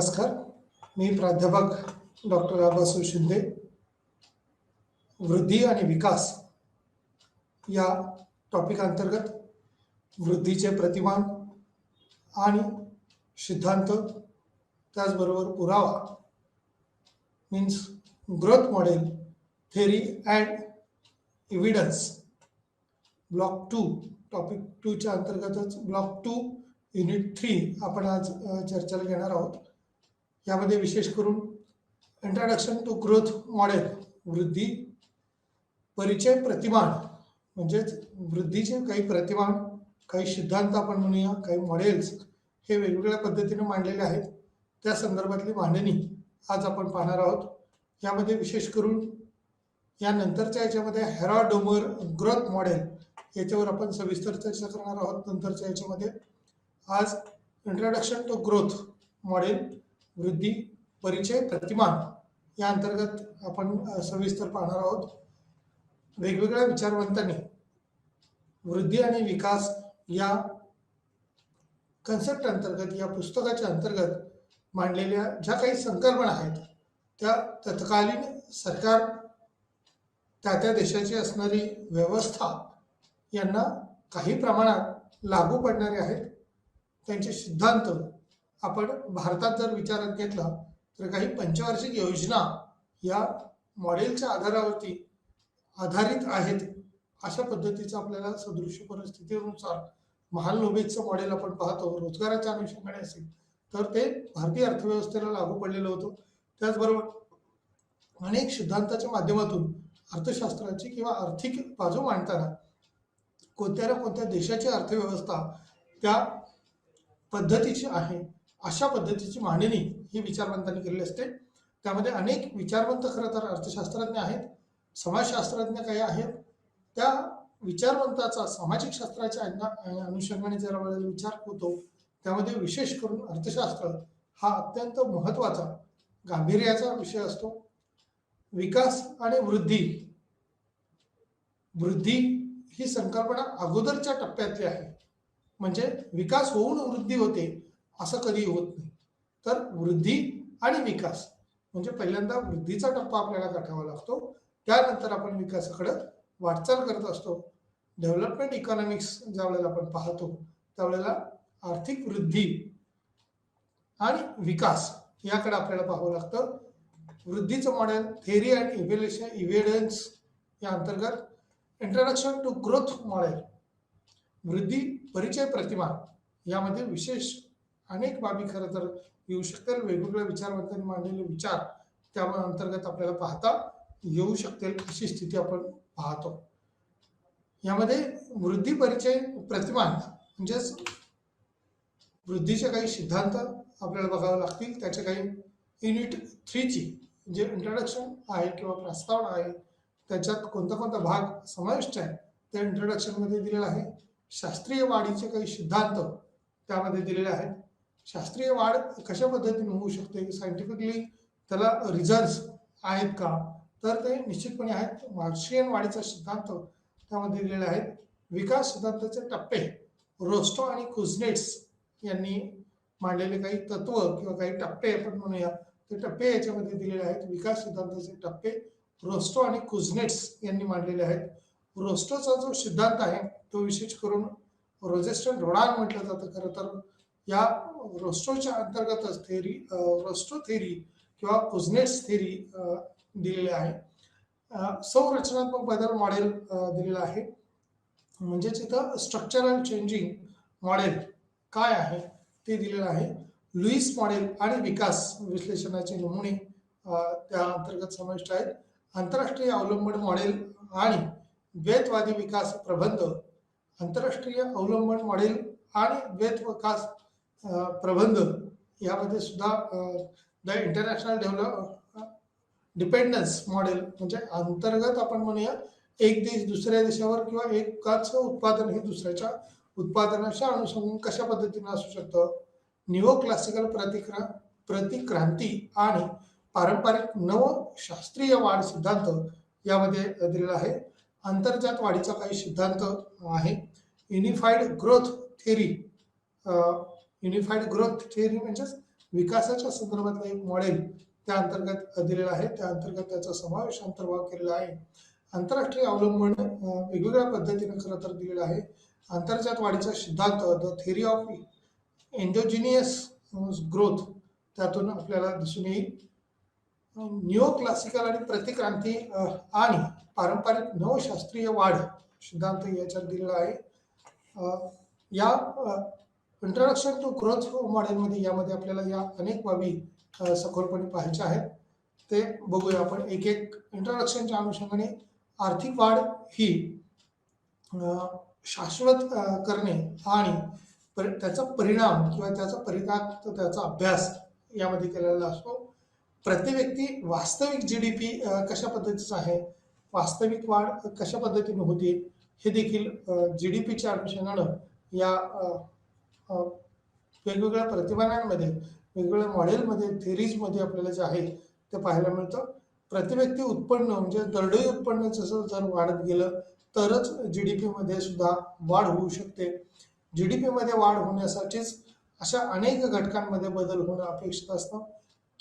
नमस्कार. मी प्राध्यापक डॉक्टर आबासू शिंदे. वृद्धी आणि विकास या टॉपिक अंतर्गत वृद्धीचे प्रतिमान आणि सिद्धांत, त्याचबरोबर पुरावा means growth model, theory and evidence, block 2 topic 2 च्या अंतर्गतच ब्लॉक 2 युनिट 3 आपण आज चर्चेला घेणार आहोत. यामध्ये विशेष करून इंट्रोडक्शन टू ग्रोथ मॉडेल, वृद्धी परिचय प्रतिमान, म्हणजेच वृद्धीचे काही प्रतिमान, काही सिद्धांत आपण म्हणूया, काही मॉडेल्स हे वेगवेगळ्या पद्धतीने मांडलेले आहेत. त्या संदर्भातली मांडणी आज आपण पाहणार आहोत. यामध्ये विशेष करून या नंतरच्या याच्यामध्ये हेराडोमर ग्रोथ मॉडेल याच्यावर आपण सविस्तर चर्चा करणार आहोत. नंतरच्या याच्यामध्ये आज इंट्रोडक्शन टू ग्रोथ मॉडेल, वृद्धी परिचय प्रतिमान या अंतर्गत आपण सविस्तर पाहणार आहोत. वेगवेगळ्या विचारवंतांनी वृद्धी आणि विकास या कन्सेप्ट अंतर्गत, या पुस्तकाच्या अंतर्गत मांडलेल्या ज्या काही संकल्पना आहेत त्या तत्कालीन सरकार, त्या देशाची असणारी व्यवस्था यांना काही प्रमाणात लागू पडणारे आहेत. त्यांचे सिद्धांत आपण भारतात जर विचारात घेतला तर काही पंचवार्षिक योजना या मॉडेलच्या आधारावरती आधारित आहेत. अशा पद्धतीचं आपल्याला सदृश्य परिस्थितीनुसार महालनोबिसचं मॉडेल आपण पाहतो. रोजगाराच्या अनुषंगाने असेल तर ते भारतीय अर्थव्यवस्थेला लागू पडलेलं होतं. त्याचबरोबर अनेक सिद्धांताच्या माध्यमातून अर्थशास्त्राची किंवा आर्थिक बाजू मांडताना कोणत्या ना कोणत्या देशाची अर्थव्यवस्था त्या पद्धतीची आहे अशा पद्धतीची मांडणी ही विचारवंतांनी केलेली असते. त्यामध्ये अनेक विचारवंत खरं तर अर्थशास्त्रज्ञ आहेत, समाजशास्त्रज्ञ काही आहेत. त्या विचारवंताचा सामाजिक शास्त्राच्या अनुषंगाने जर आपल्याला विचार होतो त्यामध्ये विशेष करून अर्थशास्त्र हा अत्यंत महत्त्वाचा गांभीर्याचा विषय असतो. विकास आणि वृद्धी, वृद्धी ही संकल्पना अगोदरच्या टप्प्यातली आहे. म्हणजे विकास होऊन वृद्धी होते असं कधी होत नाही. तर वृद्धी आणि विकास म्हणजे पहिल्यांदा वृद्धीचा टप्पा आपल्याला गाठावा लागतो, त्यानंतर आपण विकासाकडे वाटचाल करत असतो. डेव्हलपमेंट इकॉनॉमिक्स ज्या वेळेला आपण पाहतो त्यावेळेला आर्थिक वृद्धी आणि विकास याकडे आपल्याला पाहावं लागतं. वृद्धीचं मॉडेल, थेरी अँड एव्हिडन्स या अंतर्गत इंट्रोडक्शन टू ग्रोथ मॉडेल, वृद्धी परिचय प्रतिमान यामध्ये विशेष अनेक बाबी खरं तर येऊ शकतील. वेगवेगळ्या विचारवंतांनी मांडलेले विचार त्या अंतर्गत आपल्याला पाहता येऊ शकतील अशी स्थिती आपण पाहतो. यामध्ये वृद्धी परिचय प्रतिमान म्हणजेच वृद्धीचे काही सिद्धांत आपल्याला बघावे लागतील. त्याचे काही युनिट 3 ची जे इंट्रोडक्शन आहे किंवा प्रस्तावना आहे त्याच्यात कोणता कोणता भाग समाविष्ट आहे त्या इंट्रोडक्शन मध्ये दिलेला आहे. शास्त्रीय वाढीचे काही सिद्धांत त्यामध्ये दिलेले आहेत. शास्त्रीय वाढ कशा पद्धतीने होऊ शकते, सायंटिफिकली त्याला रिझन्स आहेत का, तर ते निश्चितपणे आहेत. मार्क्सियन वाढीचा सिद्धांत त्यामध्ये दिलेले आहेत. विकास सिद्धांताचे टप्पे, रोस्टो आणि कुझनेट्स यांनी मांडलेले काही तत्व किंवा काही टप्पे आपण म्हणूया ते टप्पे याच्यामध्ये दिलेले आहेत. विकास सिद्धांताचे टप्पे रोस्टो आणि कुझनेट्स यांनी मांडलेले आहेत. रोस्टोचा जो सिद्धांत आहे तो विशेष करून रोजेस्टन रोडान म्हटलं जातं. खरं तर या रोस्टोच्या अंतर्गतच रोस्टो थेरी किंवा कुझनेट्स थेरी दिलेली आहे. संरचनात्मक बदल मॉडेल दिलेलं आहे. म्हणजेच इथं स्ट्रक्चरल चेंजिंग मॉडेल काय आहे ते दिलेलं आहे. लुईस मॉडेल आणि विकास विश्लेषणाचे नमुने त्या अंतर्गत समाविष्ट आहेत. आंतरराष्ट्रीय अवलंबन मॉडेल आणि द्वैतवादी विकास प्रबंध, आंतरराष्ट्रीय अवलंबन मॉडेल आणि द्वैत विकास प्रबंध यामध्ये सुद्धा द इंटरनॅशनल डिपेंडन्स मॉडेल म्हणजे अंतर्गत आपण म्हणूया एक देश दुसऱ्या देशावर किंवा एकाच उत्पादन हे दुसऱ्याच्या उत्पादनाच्या अनुषंगाने कशा पद्धतीने असू शकतं. निओ क्लासिकल प्रतिक्रांती आणि पारंपरिक नव शास्त्रीय वाढ सिद्धांत यामध्ये दिलेला आहे. अंतर्जात वाढीचा काही सिद्धांत आहे. Unified growth theory, unified growth theory म्हणजे विकासाच्या संदर्भातलं एक मॉडेल त्या अंतर्गत दिलेलं आहे. त्या अंतर्गत त्याचा समावेश अंतर्भाव केलेला आहे. आंतरराष्ट्रीय अवलंबन वेगवेगळ्या पद्धतीने खरं तर दिलेलं आहे. अंतर्जात वाढीचा सिद्धांत, द थेरी ऑफ एन्डोजिनियस ग्रोथ, त्यातून आपल्याला दिसून येईल. न्यू क्लासिकल आणि प्रतिक्रांती आणि पारंपरिक नवशास्त्रीय वाढ सिद्धांत याच्यात दिलेला आहे. या इंट्रोडक्शन टू ग्रोथ मॉडेलमध्ये यामध्ये आपल्याला या अनेक बाबी सखोलपणे पाहायच्या आहेत. ते बघूया आपण एक एक. इंट्रोडक्शनच्या अनुषंगाने आर्थिक वाढ ही शाश्वत करणे आणि त्याचा परिणाम किंवा त्याचा परिणाम त्याचा अभ्यास यामध्ये केलेला असतो. प्रति व्यक्ती वास्तविक जीडीपी कशा पद्धतीचा आहे, वास्तविक वाढ कशा पद्धतीने होते, हे देखील जीडीपीच्या अनुषंगानं या वेगवेगळ्या प्रतिमानांमध्ये, वेगवेगळ्या मॉडेलमध्ये, थेरीजमध्ये आपल्याला जे आहे ते पाहायला मिळतं. प्रति व्यक्ती उत्पन्न म्हणजे दरडोई उत्पन्न जसं जर वाढत गेलं तरच जीडीपी मध्ये सुद्धा वाढ होऊ शकते. जीडीपी मध्ये वाढ होण्यासाठीच अशा अनेक घटकांमध्ये बदल होणं अपेक्षित असतं.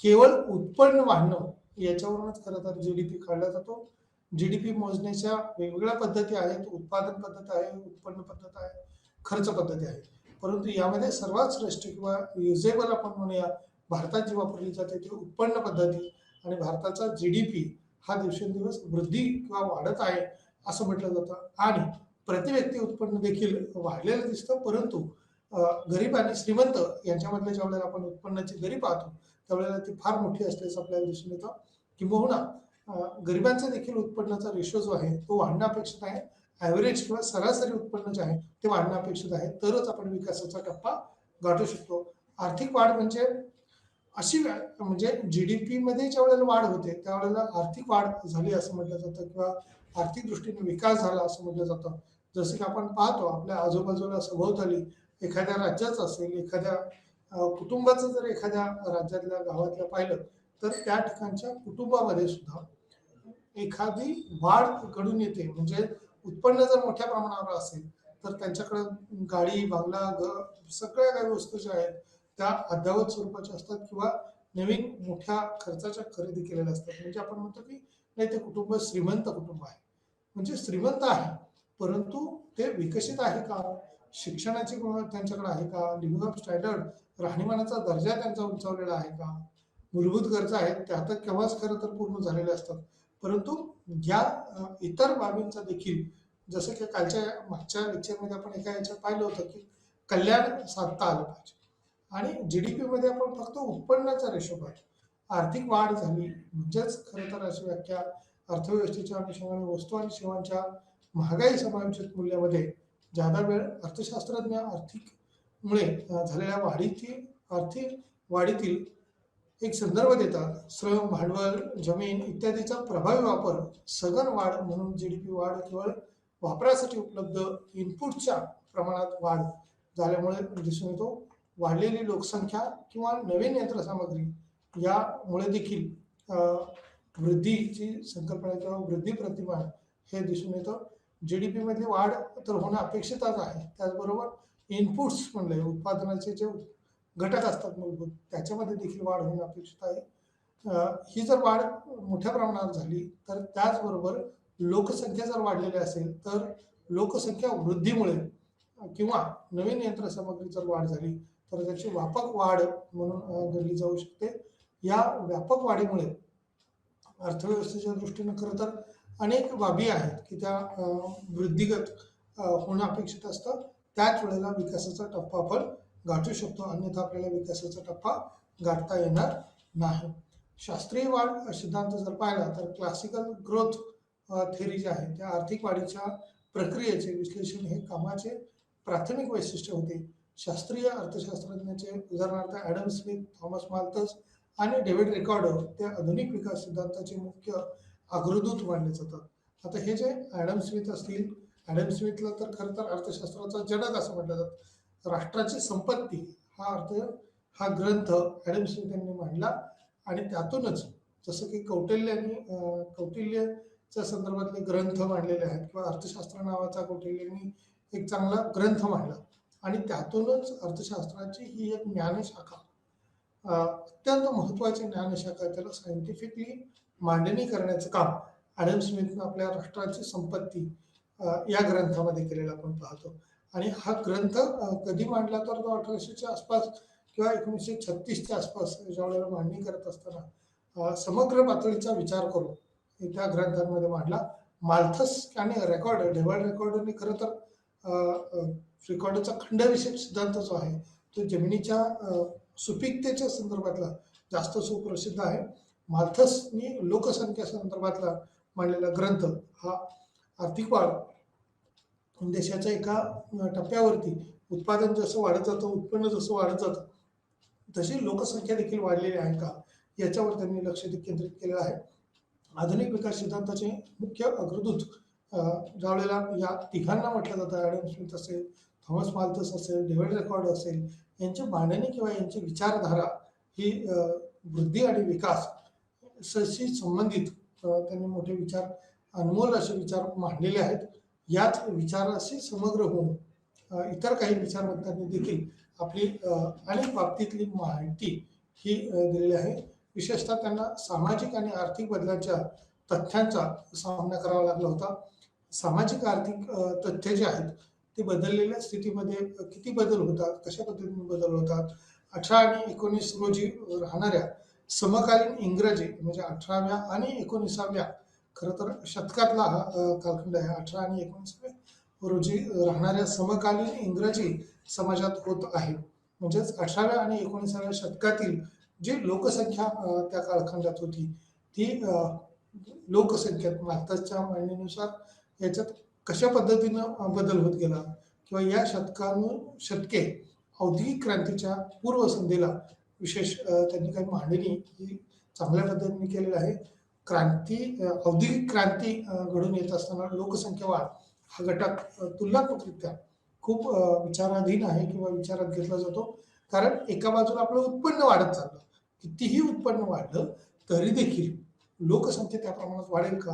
केवळ उत्पन्न वाढणं याच्यावरूनच खरं तर जीडीपी काढला जातो. जीडीपी मोजण्याच्या वेगवेगळ्या पद्धती आहेत. उत्पादन पद्धत आहे, उत्पन्न पद्धत आहे, खर्च पद्धती आहे. परंतु यामध्ये सर्वात श्रेष्ठ किंवा युजेबल आपण म्हणूया भारतात जी वापरली जाते ती उत्पन्न पद्धती. आणि भारताचा जीडीपी हा दिवसेंदिवस वृद्धी किंवा वाढत आहे असं म्हटलं जातं. आणि प्रति व्यक्ती उत्पन्न देखील वाढलेलं दिसतं. परंतु गरीब आणि श्रीमंत यांच्यामधल्या ज्या वेळेला आपण उत्पन्नाची दरी पाहतो त्यावेळेला ती फार मोठी असल्याचं आपल्याला दिसून येतं. किंबहुना गरिबांचा देखील उत्पन्नाचा रेशो जो आहे तो वाढणं अपेक्षित आहे. ॲव्हरेज किंवा सरासरी उत्पन्न जे आहे ते वाढणं अपेक्षित आहे. तरच आपण विकासाचा टप्पा गाठू शकतो. आर्थिक वाढ म्हणजे अशी म्हणजे जीडीपी मध्ये ज्या वेळेला वाढ होते त्यावेळेला आर्थिक वाढ झाली असं म्हटलं जातं किंवा आर्थिक दृष्टीने विकास झाला असं म्हटलं जातं. जसं की आपण पाहतो आपल्या आजूबाजूला सभोवताली एखाद्या राज्याचं असेल, एखाद्या कुटुंबाचं जर एखाद्या राज्यातल्या गावातल्या पाहिलं तर त्या ठिकाणच्या कुटुंबामध्ये सुद्धा एखादी वाढ घडून येते. म्हणजे उत्पन्न जर मोठ्या प्रमाणावर असेल तर त्यांच्याकडे गाडी, बंगला, सगळ्या काही वस्तू ज्या आहेत त्या अद्ययावत स्वरूपाच्या असतात किंवा नवीन मोठ्या खर्चाच्या खरेदी केलेल्या असतात. म्हणजे आपण म्हणतो की नाही ते कुटुंब श्रीमंत कुटुंब आहे. म्हणजे श्रीमंत आहे परंतु ते विकसित आहे का, शिक्षणाची त्यांच्याकडे आहे का, लिव्हिंग ऑफ स्टँडर्ड राहणीमानाचा दर्जा त्यांचा उंचावलेला आहे का, मूलभूत गरजा आहेत त्या तर केव्हाच खरं तर पूर्ण झालेल्या असतात. परंतु या इतर बाबींचा देखील जसं की कालच्या मागच्या लेक्चरमध्ये आपण एका याच्यात पाहिलं होतं की कल्याण साधता आलं पाहिजे. आणि जीडीपी मध्ये आपण फक्त उत्पन्नाचा रेशो पाहतो. आर्थिक वाढ झाली म्हणजेच खरं तर अशी व्याख्या अर्थव्यवस्थेच्या अनुषंगाने वस्तू आणि सेवांच्या महागाई समायोजित मूल्यामध्ये ज्यादा वेळ अर्थशास्त्रज्ञ आर्थिक मुळे झालेल्या आर्थिक वाढीतील एक संदर्भ देतात. श्रम, भांडवल, जमीन इत्यादीचा प्रभावी वापर सघन वाढ म्हणून जीडीपी वाढ केवळ वापरासाठी उपलब्ध इनपुटच्या प्रमाणात वाढ झाल्यामुळे दिसून येतो. वाढलेली लोकसंख्या किंवा नवीन यंत्रसामग्री यामुळे देखील वृद्धीची संकल्पना किंवा वृद्धी प्रतिमान हे दिसून येतं. जीडीपी मध्ये वाढ तर होणं अपेक्षितच आहे. त्याचबरोबर इनपुट्स म्हणले उत्पादनाचे जे घटक असतात मूलभूत त्याच्यामध्ये देखील वाढ होणं अपेक्षित आहे. ही जर वाढ मोठ्या प्रमाणावर झाली तर त्याचबरोबर लोकसंख्या जर वाढलेली असेल तर लोकसंख्या वृद्धीमुळे किंवा नवीन यंत्रसामग्री जर वाढ झाली तर त्याची व्यापक वाढ म्हणून गणली जाऊ शकते. या व्यापक वाढीमुळे अर्थव्यवस्थेच्या दृष्टीने खरं तर अनेक बाबी आहेत की त्या वृद्धिगत होणं अपेक्षित असतं. त्याच वेळेला विकासाचा टप्पा आपण गाठू शकतो, अन्यथा आपल्याला विकासाचा टप्पा गाठता येणार नाही. शास्त्रीय वाढ सिद्धांत जर पाहिला तर क्लासिकल ग्रोथ थेरी जे आहे त्या आर्थिक वाढीच्या प्रक्रियेचे विश्लेषण हे कामाचे प्राथमिक वैशिष्ट्य होते. शास्त्रीय अर्थशास्त्रज्ञाचे उदाहरणार्थ ॲडम स्मिथ, थॉमस माल्थस आणि डेव्हिड रिकार्डो ते आधुनिक विकास सिद्धांताचे मुख्य अग्रदूत मानले जातात. आता हे जे ॲडम स्मिथ असतील, ॲडम स्मिथला तर खरं तर अर्थशास्त्राचा जनक असं म्हटलं जातं. राष्ट्राची संपत्ती हा ग्रंथ ॲडम स्मिथ यांनी मांडला आणि त्यातूनच जसं की कौटिल्यच्या संदर्भातले ग्रंथ मांडलेले आहेत किंवा अर्थशास्त्र नावाचा कौटिल्यांनी एक चांगला ग्रंथ मांडला आणि त्यातूनच अर्थशास्त्राची ही एक ज्ञानशाखा अत्यंत महत्वाचे ज्ञानशाखा त्याला सायंटिफिकली मांडणी करण्याचं काम ॲडम स्मिथनं आपल्या राष्ट्राची संपत्ती या ग्रंथामध्ये केलेला आपण पाहतो. आणि हा ग्रंथ कधी मांडला तर तो 1800च्या आसपास किंवा 1936च्या आसपास ज्यावेळेला मांडणी करत असताना समग्र पातळीचा विचार करून त्या ग्रंथांमध्ये मांडला. माल्थस आणि रेकॉर्ड डेव्हल रेकॉर्डने खरं तर रेकॉर्डचा खंडविषयक सिद्धांत जो आहे तो जमिनीच्या सुपीकतेच्या संदर्भातला जास्त सुप्रसिद्ध आहे. माल्थसनी लोकसंख्या संदर्भातला मांडलेला ग्रंथ हा आर्थिक वाढ देशाच्या एका टप्प्यावरती उत्पादन जसं वाढत जातं, उत्पन्न जसं वाढत जातं, तशी लोकसंख्या देखील वाढलेली आहे का याच्यावर त्यांनी लक्ष केंद्रित केलेलं आहे. आधुनिक विकास सिद्धांताचे मुख्य अग्रदूत ज्यावेळेला या तिघांना म्हटलं जातं, ॲडम स्मिथ असेल, थॉमस माल्थस असेल, डेव्हिड रेकॉर्ड असेल, यांची मांडणी किंवा यांची विचारधारा ही वृद्धी आणि विकास शी संबंधित त्यांनी मोठे विचार, अनमोल असे विचार मांडलेले आहेत. याच विचाराशी समग्र होऊन इतर काही विचारवंतांनी देखील आपली अनेक बाबतीतली माहिती ही दिलेली आहे. विशेषतः त्यांना सामाजिक आणि आर्थिक बदलाच्या तथ्यांचा सामना करावा लागला होता. सामाजिक आर्थिक तथ्य जे आहेत ते बदललेल्या स्थितीमध्ये किती बदल होतात, कशा पद्धतीने बदल होतात. 18 आणि 19 रोजी राहणाऱ्या समकालीन इंग्रजी म्हणजे 18व्या आणि 19व्या खरं तर शतकातला हा कालखंड आहे. 18 आणि 19व्या रोजी राहणाऱ्या समकालीन इंग्रजी समाजात होत आहे. म्हणजेच 18व्या आणि 19व्या शतकातील जी लोकसंख्या त्या कालखंडात होती ती लोकसंख्येत माल्थसच्या मांडणीनुसार याच्यात कशा पद्धतीनं बदल होत गेला किंवा या शतके औद्योगिक क्रांतीच्या पूर्वसंध्येला विशेष त्यांनी काही मांडणी ही चांगल्या पद्धतीने केलेली आहे. औद्योगिक क्रांती घडून येत असताना लोकसंख्या वाढ हा घटक तुलनात्मकरित्या खूप विचाराधीन आहे किंवा विचारात घेतला जातो. कारण एका बाजूला आपलं उत्पन्न वाढत चाललं, कितीही उत्पन्न वाढलं तरी देखील लोकसंख्या त्या प्रमाणात वाढेल का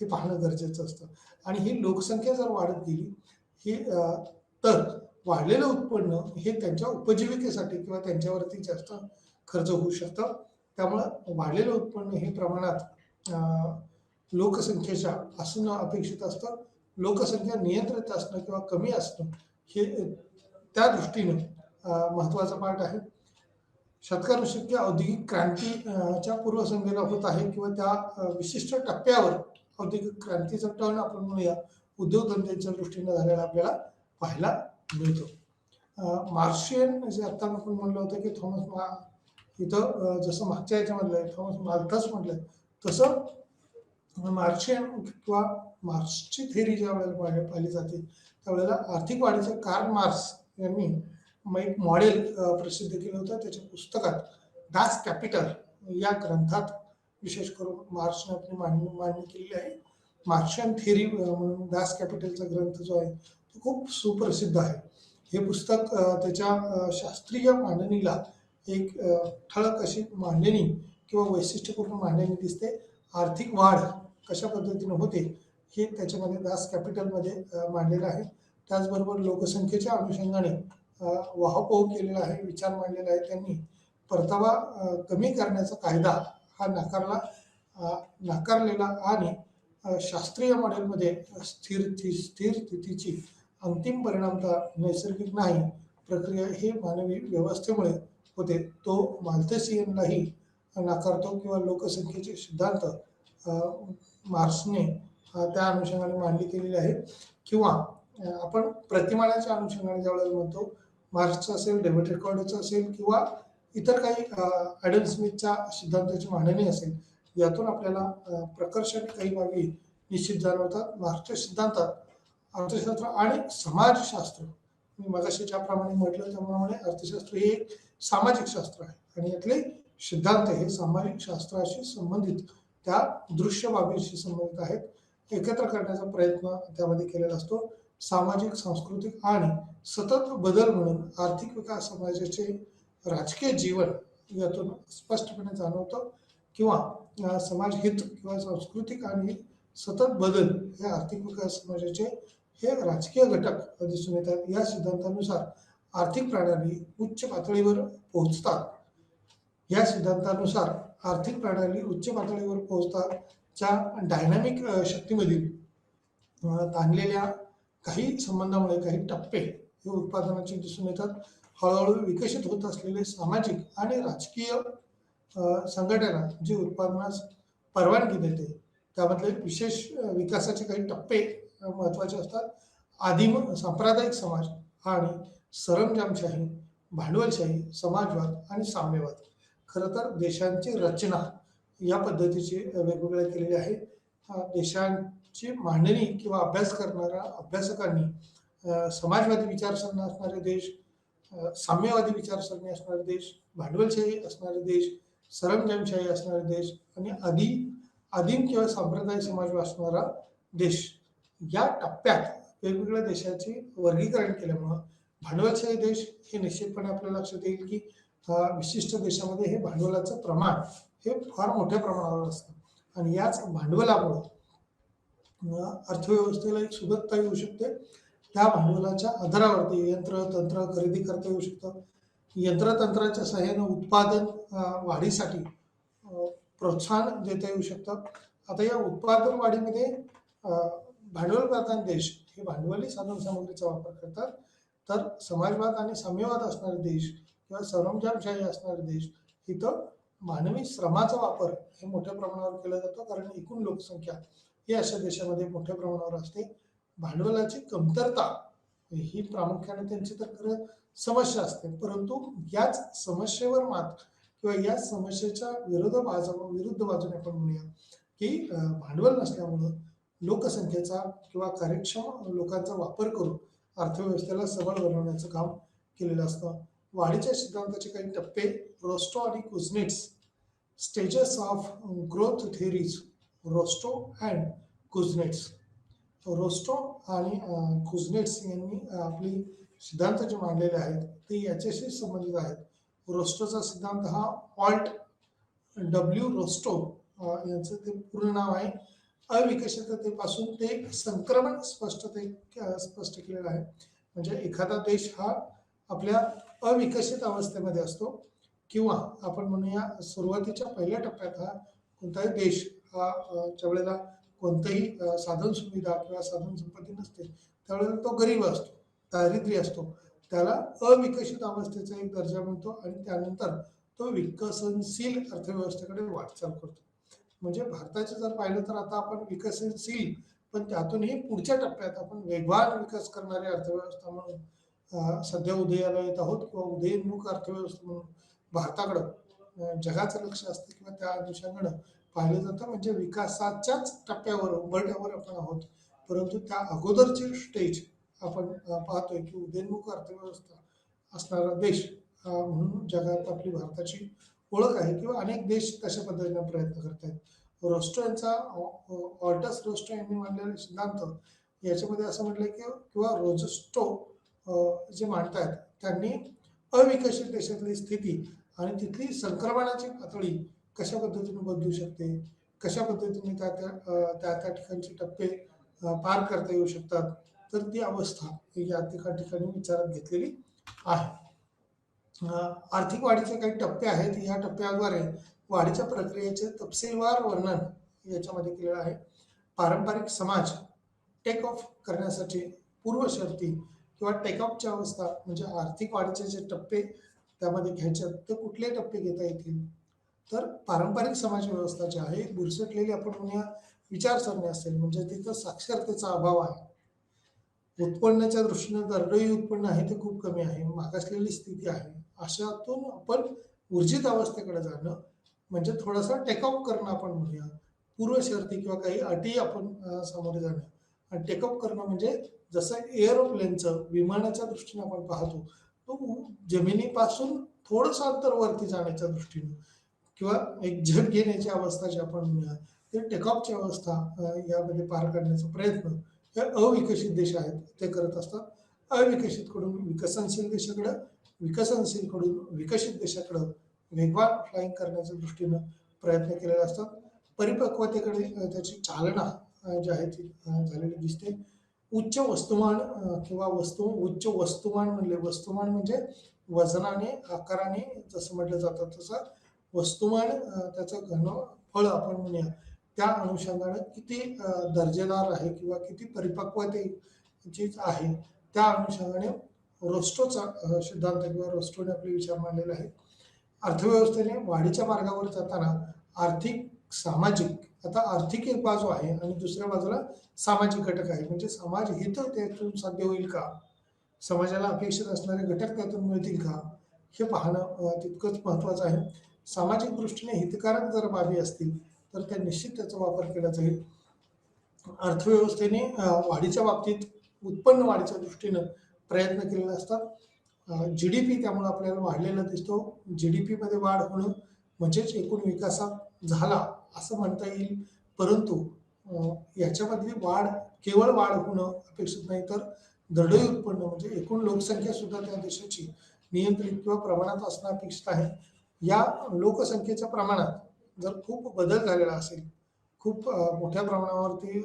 हे पाहणं गरजेचं असतं. आणि ही लोकसंख्या जर वाढत गेली ही तर वाढलेलं उत्पन्न हे त्यांच्या उपजीविकेसाठी किंवा त्यांच्यावरती जास्त खर्च होऊ शकतं. त्यामुळं वाढलेलं उत्पन्न हे प्रमाणात लोकसंख्येच्या असणं अपेक्षित असतं. लोकसंख्या नियंत्रित असणं किंवा कमी असणं हे त्या दृष्टीनं महत्त्वाचा पार्ट आहे. शतकानुशतके औद्योगिक क्रांतीच्या पूर्वसंध्येला होत आहे किंवा त्या विशिष्ट टप्प्यावर औद्योगिक क्रांतीचा टर्न आपण म्हणूया उद्योगधंद्याच्या दृष्टीनं झालेला आपल्याला पाहायला मिळतो. मार्शियन जे आता आपण म्हणलं होतं की इथं जसं मागच्या याच्यामधलं थॉमस माल्थस म्हटलं तसं मार्शियन किंवा मार्क्सची थेरी ज्या वेळेला पाहिली जाते त्यावेळेला आर्थिक वाढीचे कार्ल मार्क्स यांनी एक मॉडेल प्रसिद्ध केलं होतं. त्याच्या पुस्तकात डास कॅपिटल या ग्रंथात विशेष करून मार्क्सने आपली मांडणी केलेली आहे. मार्शियन थेरी म्हणून डास कॅपिटलचा ग्रंथ जो आहे तो खूप सुप्रसिद्ध आहे. हे पुस्तक त्याच्या शास्त्रीय मांडणीला एक ठळक अशी मांडणी किंवा वैशिष्ट्यपूर्ण मांडणी दिसते. आर्थिक वाढ कशा पद्धतीने होते हे त्याच्यामध्ये दास कॅपिटलमध्ये मांडलेलं आहे. त्याचबरोबर लोकसंख्येच्या अनुषंगाने वाहपोह केलेला आहे, विचार मांडलेला आहे. त्यांनी परतावा कमी करण्याचा कायदा हा नाकारलेला आणि शास्त्रीय मॉडेलमध्ये स्थिर स्थितीची अंतिम परिणामता नैसर्गिक नाही प्रक्रिया हे मानवी व्यवस्थेमुळे होते तो माल्थसियनलाही नाकारतो किंवा लोकसंख्येचे सिद्धांत मार्क्सने त्या अनुषंगाने मांडणी केलेली आहे. किंवा आपण प्रतिमानाच्या अनुषंगाने ज्यावेळेला म्हणतो मार्क्सचं असेल, डेव्हिड रेकॉर्डचं असेल किंवा इतर काही ॲडम स्मिथच्या सिद्धांताची मांडणी असेल, यातून आपल्याला प्रकर्षाने काही बाबी निश्चित जाणवतात. मार्क्सच्या सिद्धांतात अर्थशास्त्र आणि समाजशास्त्र मी मगाशी ज्याप्रमाणे म्हटलं त्याप्रमाणे अर्थशास्त्र हे एक सामाजिक शास्त्र आहे आणि यातले सिद्धांत हे सामाजिक शास्त्राशी संबंधित त्या दृश्य बाबींशी संबंधित आहेत. एकत्र करण्याचा प्रयत्न त्यामध्ये केलेला असतो. सामाजिक, सांस्कृतिक आणि सतत बदल म्हणून आर्थिक विकास समाजाचे राजकीय जीवन यातून स्पष्टपणे जाणवतं किंवा समाज हित किंवा सांस्कृतिक आणि सतत बदल हे आर्थिक विकास समाजाचे हे राजकीय घटक दिसून येतात. या सिद्धांतानुसार आर्थिक प्रणाली उच्च पातळीवर पोहोचतात या सिद्धांतानुसार आर्थिक प्रणाली उच्च पातळीवर पोहोचताच्या डायनामिक शक्तीमधील ताणलेल्या काही संबंधामुळे काही टप्पे हे उत्पादनाचे दिसून येतात. हळूहळू विकसित होत असलेले सामाजिक आणि राजकीय संघटना जी उत्पादनास परवानगी देते त्यामधले विशेष विकासाचे काही टप्पे महत्त्वाचे असतात. आदिम सांप्रदायिक समाज आणि सरंजामशाही, भांडवलशाही, समाजवाद आणि साम्यवाद. खरं तर देशांची रचना या पद्धतीची वेगवेगळ्या केलेली आहे. देशांची मांडणी किंवा अभ्यास करणाऱ्या अभ्यासकांनी समाजवादी विचारसरणी असणारे देश, साम्यवादी विचारसरणी असणारे देश, भांडवलशाही असणारे देश, सरंजामशाही असणारे देश आणि आदिम किंवा सांप्रदायिक समाज असणारा देश या टप्प्यात वेगवेगळ्या देशाचे वर्गीकरण केल्यामुळं भांडवलशाही देश हे निश्चितपणे आपल्या लक्षात येईल की विशिष्ट देशामध्ये हे भांडवलाचं प्रमाण हे फार मोठ्या प्रमाणावर असतं आणि याच भांडवलामुळं अर्थव्यवस्थेला एक सुबत्ता येऊ शकते. त्या भांडवलाच्या आधारावरती यंत्र तंत्र खरेदी करता येऊ शकतं. यंत्रतंत्राच्या सहाय्याने उत्पादन वाढीसाठी प्रोत्साहन देता येऊ शकतं. आता या उत्पादन वाढीमध्ये भांडवल प्रधान देश हे भांडवली साधनसामुग्रीचा वापर करतात, तर समाजवाद आणि साम्यवाद असणारे देश किंवा सरंजामशाही असणारे देश इथं मानवी श्रमाचा वापर हे मोठ्या प्रमाणावर केला जातो, कारण एकूण लोकसंख्या ही अशा देशामध्ये मोठ्या प्रमाणावर असते. भांडवलाची कमतरता ही प्रामुख्याने त्यांची तर खरं समस्या असते, परंतु याच समस्येवर मात किंवा या समस्येच्या विरुद्ध बाजूने आपण म्हणूया की भांडवल नसल्यामुळं लोकसंख्येचा किंवा कार्यक्षम लोकांचा वापर करून अर्थव्यवस्थेला सबळ बनवण्याचं काम केलेलं असतं. वाढीच्या सिद्धांताचे काही टप्पे रोस्टो आणि Kuznets, stages of growth theories, Rostow and Kuznets. Rostow आणि कुझनेट्स यांनी आपली सिद्धांत जे मांडलेले आहेत ते याच्याशी संबंधित आहेत. रोस्टोचा सिद्धांत हा ऑल्ट डब्ल्यू रोस्टो यांचं ते पूर्ण नाव आहे. अविकसिततेपासून ते संक्रमण स्पष्ट केलेलं आहे. म्हणजे एखादा देश हा आपल्या अविकसित अवस्थेमध्ये असतो किंवा आपण म्हणूया सुरुवातीच्या पहिल्या टप्प्यात हा कोणताही देश हा ज्या वेळेला कोणतंही साधन सुविधा किंवा साधन संपत्ती नसते त्यावेळेला तो गरीब असतो, दारिद्र्य असतो, त्याला अविकसित अवस्थेचा एक दर्जा मिळतो आणि त्यानंतर तो विकसनशील अर्थव्यवस्थेकडे वाटचाल करतो. म्हणजे भारताचे जर पाहिलं तर आता आपण विकसनशील पण त्यातूनही पुढच्या टप्प्यात आपण वेगवान विकास करणारी अर्थव्यवस्था म्हणून सध्या उदयाला येत आहोत किंवा उदयोन्मुख अर्थव्यवस्था म्हणून भारताकडं जगाचं लक्ष असतं किंवा त्या अनुषंगानं पाहिलं जातं. म्हणजे विकासाच्याच टप्प्यावर उंबरठ्यावर आपण आहोत, परंतु त्या अगोदरची स्टेज आपण पाहतोय की उदयोन्मुख अर्थव्यवस्था असणारा देश म्हणून जगात आपली भारताची ओळख आहे किंवा अनेक देश तशा पद्धतीने प्रयत्न करत आहेत. रोस्टो यांचा ऑल्टस रोस्टो यांनी मांडलेले सिद्धांत याच्यामध्ये असं म्हटलं की किंवा रोजस्टो जे मांडतायत त्यांनी अविकसित देशातली स्थिती आणि तिथली संक्रमणाची पातळी कशा पद्धतीने बदलू शकते, कशा पद्धतीने त्या ठिकाणचे टप्पे पार करता येऊ शकतात, तर ती अवस्था या ठिकाणी विचारात घेतलेली आहे. आर्थिक वाढीचे काही टप्पे आहेत. या टप्प्याद्वारे वाढीच्या प्रक्रियेचे तपशीलवार वर्णन याच्यामध्ये केलेलं आहे. पारंपरिक समाज टेक ऑफ करण्यासाठी पूर्व शर्ती किंवा टेकऑफची अवस्था म्हणजे आर्थिक वाढीचे जे टप्पे त्यामध्ये घ्यायचे ते कुठले टप्पे घेता येतील, तर पारंपरिक समाज व्यवस्था जी आहे बुरसटलेली आपण म्हणूया विचारसरणी असेल, म्हणजे तिथं साक्षरतेचा अभाव आहे, उत्पन्नाच्या दृष्टीने दरडोई उत्पन्न आहे ते खूप कमी आहे, मागासलेली स्थिती आहे, अशातून आपण ऊर्जित अवस्थेकडे जाणं म्हणजे थोडासा टेकऑफ करणं आपण म्हणूया. पूर्व शर्ती किंवा काही अटी आपण सामोरे जाणं आणि टेकऑफ करणं म्हणजे जसं एअरोप्लेनचं विमानाच्या दृष्टीने आपण पाहतो तो जमिनीपासून थोडंसं अंतर वरती जाण्याच्या दृष्टीने किंवा एक झेप घेण्याची अवस्था जी आपण म्हणूया ते टेकऑफची अवस्था यामध्ये पार करण्याचा प्रयत्न हे अविकसित देश आहेत ते करत असतात. अविकसित कडून विकसनशील देशाकडं, विकसनशील कडून विकसित देशाकडं वेगवान फ्लाईंग करण्याच्या दृष्टीनं प्रयत्न केलेले असतात. परिपक्वतेकडे त्याची चालना जी आहे ती झालेली दिसते. उच्च वस्तुमान किंवा उच्च वस्तुमान म्हणजे वजनाने आकाराने जसं म्हटलं जातं तसं वस्तुमान त्याचं घनफळ आपण म्हणूया त्या अनुषंगाने किती दर्जेदार आहे किंवा किती परिपक्वतेची आहे त्या अनुषंगाने रोस्टोचा सिद्धांत किंवा रोस्टोने आपले विचार मांडलेले आहेत. अर्थव्यवस्थेने वाढीच्या मार्गावर जाताना आर्थिक सामाजिक आता आर्थिक एक बाजू आहे आणि दुसऱ्या बाजूला सामाजिक घटक आहे. म्हणजे समाज हित त्यातून साध्य होईल का, समाजाला अपेक्षित असणारे घटक त्यातून मिळतील का, हे पाहणं तितकंच महत्त्वाचं आहे. सामाजिक दृष्टीने हितकारक जर बाबी असतील तर त्या निश्चित त्याचा वापर केला जाईल. अर्थव्यवस्थेने वाढीच्या बाबतीत उत्पन्न वाढीच्या दृष्टीनं प्रयत्न केलेले असतात. GDP त्यामुळे आपल्याला वाढलेला दिसतो. GDP मध्ये वाढ होणं म्हणजेच एकूण विकासात झाला असं म्हणता येईल. परंतु याच्यामधली वाढ केवळ वाढ होणं अपेक्षित नाही, तर दरडोई उत्पन्न म्हणजे एकूण लोकसंख्या सुद्धा त्या देशाची नियंत्रित किंवा प्रमाणात असणं अपेक्षित आहे. या लोकसंख्येच्या प्रमाणात जर खूप बदल झालेला असेल, खूप मोठ्या प्रमाणावरती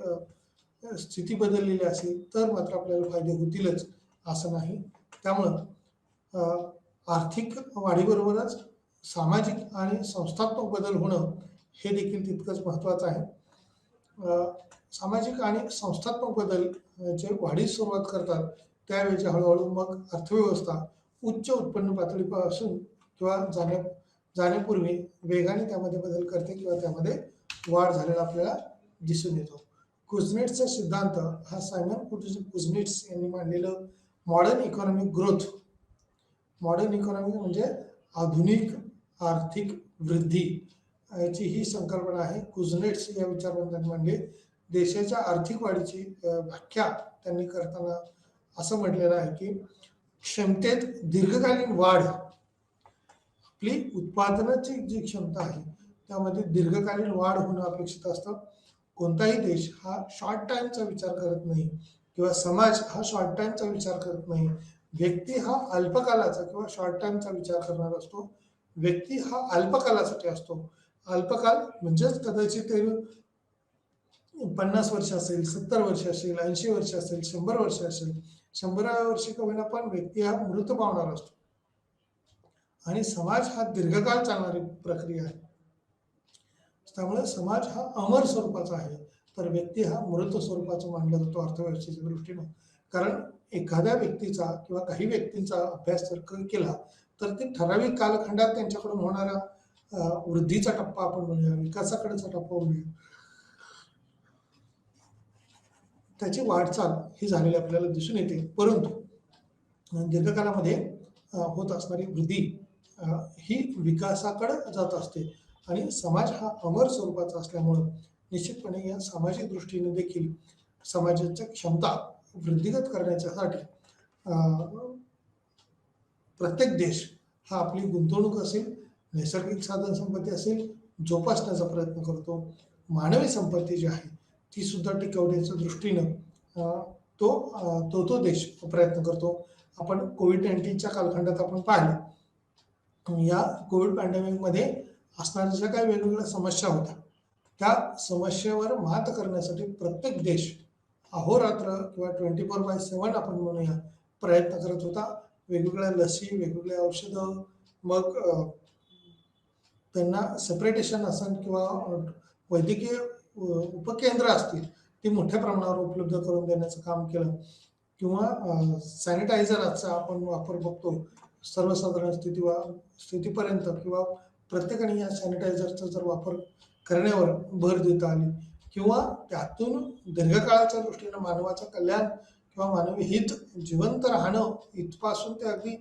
स्थिती बदललेली असेल तर मात्र आपल्याला फायदे होतीलच असं नाही. त्यामुळं आर्थिक वाढीबरोबरच सामाजिक आणि संस्थात्मक बदल होणं हे देखील तितकंच महत्त्वाचं आहे. सामाजिक आणि संस्थात्मक बदल जे वाढीस सुरुवात करतात त्यावेळी हळूहळू मग अर्थव्यवस्था उच्च उत्पन्न पातळीपासून किंवा जाण्यापूर्वी वेगाने त्यामध्ये बदल करते किंवा त्यामध्ये वाढ झालेला आपल्याला दिसून येतो. कुझनेट्सचा सिद्धांत हा सायमन कुझनेट्स यांनी मांडलेलं modern economic growth, modern economic म्हणजे आधुनिक आर्थिक वृद्धी याची ही संकल्पना आहे. कुझनेट्स या विचारवंतांनी मांडली. देशाच्या आर्थिक वाढीची व्याख्या त्यांनी करताना असं म्हटलेलं आहे की क्षमतेत दीर्घकालीन वाढ, आपली उत्पादनाची जी क्षमता आहे त्यामध्ये दीर्घकालीन वाढ होणं अपेक्षित असतं. कोणताही देश हा शॉर्ट टाइमचा विचार करत नाही किंवा समाज हा शॉर्ट टाइमचा विचार करत नाही. व्यक्ती हा अल्पकालाचा किंवा शॉर्ट टाइमचा विचार करणार असतो. व्यक्ती हा अल्पकालासाठी असतो. अल्पकाल म्हणजेच कदाचित ते 50 वर्ष असेल, 70 वर्ष असेल, 80 वर्ष असेल, 100 वर्ष असेल. 100व्या वर्षी का होईना पण व्यक्ती हा मृत पावणार असतो आणि समाज हा दीर्घकाळ चालणारी प्रक्रिया आहे. त्यामुळे समाज हा अमर स्वरूपाचा आहे, तर व्यक्ती हा मृत स्वरूपाचा मानला जातो अर्थव्यवस्थेच्या दृष्टीनं. कारण एखाद्या व्यक्तीचा किंवा काही व्यक्तींचा अभ्यास जर केला तर ते ठराविक कालखंडात त्यांच्याकडून होणारा वृद्धीचा टप्पा आपण म्हणूया, विकासाकडेचा टप्पा म्हणूया, त्याची वाटचाल ही झालेली आपल्याला दिसून येते. परंतु दीर्घकालामध्ये होत असणारी वृद्धी ही विकासाकडे जात असते आणि समाज हा अमर स्वरूपाचा असल्यामुळं निश्चितपणे या सामाजिक दृष्टीने देखील समाजाच्या क्षमता वृद्धिगत करण्यासाठी प्रत्येक देश हा आपली गुंतवणूक असेल, नैसर्गिक साधन संपत्ती असेल, जोपासण्याचा प्रयत्न करतो. मानवी संपत्ती जी आहे ती सुद्धा टिकवण्याच्या दृष्टीनं तो देश प्रयत्न करतो. आपण कोविड-19च्या कालखंडात आपण पाहिलं, या कोविड पॅन्डेमिकमध्ये असणाऱ्या ज्या काही वेगवेगळ्या समस्या होत्या त्या समस्येवर मात करण्यासाठी प्रत्येक देश अहोरात्र किंवा 24/7 आपण म्हणूया प्रयत्न करत होता. वेगवेगळ्या लसी, वेगवेगळ्या औषधं, मग त्यांना सेपरेटेशन असेल किंवा वैद्यकीय उपकेंद्र असतील ती मोठ्या प्रमाणावर उपलब्ध करून देण्याचं काम केलं. किंवा सॅनिटायझरचा आपण वापर बघतो सर्वसाधारण स्थितीपर्यंत किंवा प्रत्येकाने या सॅनिटायझरचा जर वापर करण्यावर भर देता आली किंवा त्यातून दीर्घकाळाच्या दृष्टीनं मानवाचं कल्याण किंवा मानवी हित जिवंत राहणं इथपासून ते अगदी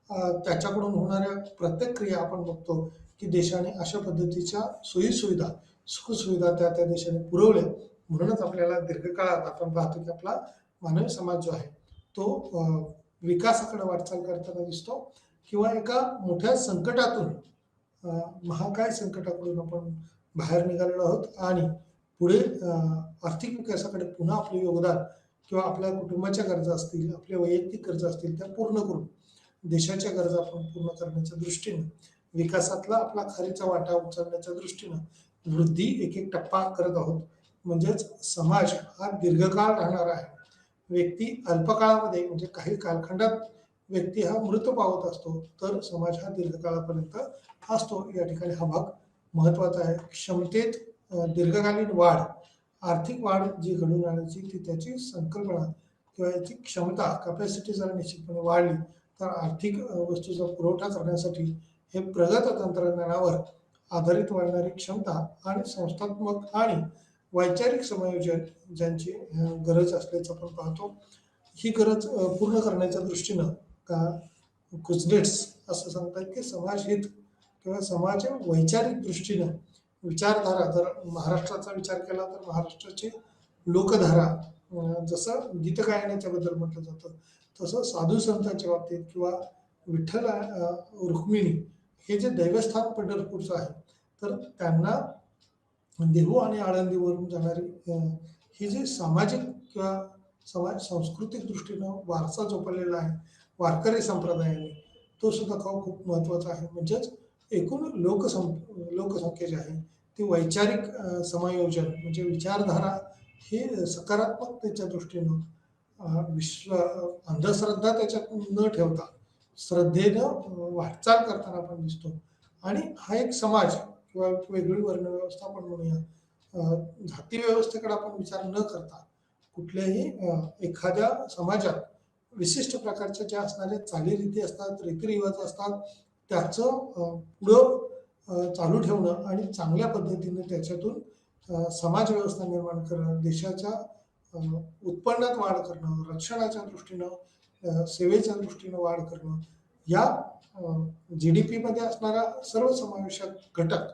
त्याच्याकडून होणाऱ्या प्रत्येक क्रिया आपण बघतो की देशाने अशा पद्धतीच्या सोयीसुविधा सुखसुविधा त्या देशाने पुरवल्या. म्हणूनच आपल्याला दीर्घकाळात आपण पाहतो की आपला मानवी समाज जो आहे तो विकासाकडे वाटचाल करताना दिसतो किंवा एका मोठ्या संकटातून महाकाय संकटाकडून आपण बाहेर निघालेलो आहोत आणि पुढे आर्थिक विकासाकडे पुन्हा आपले योगदान किंवा आपल्या कुटुंबाच्या गरजा असतील, आपल्या वैयक्तिक गरजा असतील त्या पूर्ण करून देशाच्या गरजा आपण पूर्ण करण्याच्या दृष्टीने विकासातला आपला खारीचा वाटा उचलण्याच्या दृष्टीनं वृद्धी एक एक टप्पा करत आहोत. म्हणजेच समाज हा दीर्घकाळ राहणार आहे. व्यक्ती अल्पकाळामध्ये म्हणजे काही कालखंडात व्यक्ती हा मृत पावत असतो तर समाज हा दीर्घकाळापर्यंत असतो. या ठिकाणी हा भाग महत्वाचा आहे. क्षमतेत दीर्घकालीन वाढ, आर्थिक वाढ जी घडून आणायची ती त्याची संकल्पना किंवा याची क्षमता कॅपॅसिटी जर निश्चितपणे वाढली तर आर्थिक वस्तूचा पुरवठा करण्यासाठी हे प्रगत तंत्रज्ञानावर आधारित वाढणारी क्षमता आणि संस्थात्मक आणि वैचारिक समायोजन ज्यांची गरज असल्याचं आपण पाहतो. ही गरज पूर्ण करण्याच्या दृष्टीनं का कुझनेट्स असं सांगतात की समाजहित किंवा समाज वैचारिक दृष्टीनं विचारधारा, जर महाराष्ट्राचा विचार केला तर महाराष्ट्राची लोकधारा, जसं गीतगायनाच्या बद्दल म्हटलं जातं तसं साधू संतांच्या बाबतीत किंवा विठ्ठल रुक्मिणी हे जे दैवस्थान पंढरपूरचं आहे तर त्यांना देहू आणि आळंदीवरून जाणारी ही जी सामाजिक किंवा समाज सांस्कृतिक दृष्टीनं वारसा जोपासलेला आहे वारकरी संप्रदायाने, तो सुद्धा खूप महत्त्वाचा आहे. म्हणजेच एकूण लोकसंख्या जी आहे ती वैचारिक समायोजन म्हणजे विचारधारा ही सकारात्मकतेच्या दृष्टीनं अंधश्रद्धा त्याच्यात न ठेवता श्रद्धेनं वाटचाल करताना आपण दिसतो. आणि हा एक समाज किंवा वेगळी वर्णव्यवस्था आपण म्हणूया, जाती व्यवस्थेकडे आपण विचार न करता कुठल्याही एखाद्या समाजात विशिष्ट प्रकारच्या ज्या असणाऱ्या चालीरीती असतात, रीतिरिवाज असतात, त्याचं पुढं चालू ठेवणं आणि चांगल्या पद्धतीने त्याच्यातून समाज व्यवस्था निर्माण करणं, देशाच्या उत्पन्नात वाढ करणं, रक्षणाच्या दृष्टीनं, सेवेच्या दृष्टीनं वाढ करणं, या GDP मध्ये असणारा सर्व समावेशक घटक,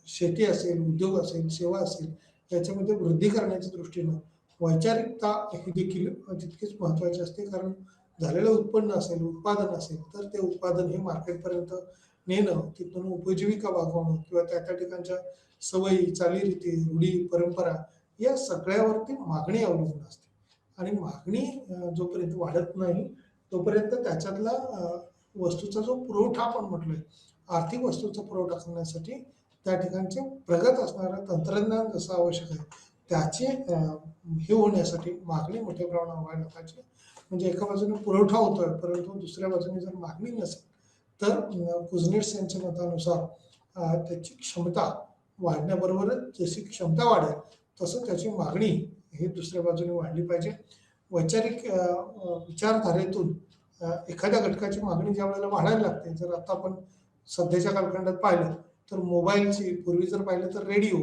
शेती असेल, उद्योग असेल, सेवा असेल, याच्यामध्ये वृद्धी करण्याच्या दृष्टीनं वैचारिकता ही देखील तितकीच महत्त्वाची असते. कारण झालेलं उत्पन्न असेल, उत्पादन असेल तर ते उत्पादन हे मार्केटपर्यंत नेणं, तिथून उपजीविका भागवणं किंवा त्या ठिकाणच्या सवयी, चालीरीती, रूढी, परंपरा या सगळ्यावरती मागणी अवलंबून असते. आणि मागणी जोपर्यंत वाढत नाही तोपर्यंत त्याच्यातला वस्तूचा जो पुरवठा आपण म्हटलोय, आर्थिक वस्तूचा पुरवठा करण्यासाठी त्या ठिकाणचे प्रगत असणारं तंत्रज्ञान जसं आवश्यक आहे त्याचे हे होण्यासाठी मागणी मोठ्या प्रमाणावर व्हायला पाहिजे. म्हणजे एका बाजूने पुरवठा होतोय परंतु दुसऱ्या बाजूने जर मागणी नसेल तर कुझनेट्स यांच्या मतानुसार त्याची क्षमता वाढण्याबरोबरच जशी क्षमता वाढेल तसं त्याची मागणी ही दुसऱ्या बाजूने वाढली पाहिजे. वैचारिक विचारधारेतून एखाद्या घटकाची मागणी ज्या वेळेला वाढायला लागते, जर आता आपण सध्याच्या कालखंडात पाहिलं तर मोबाईलची, पूर्वी जर पाहिलं तर रेडिओ,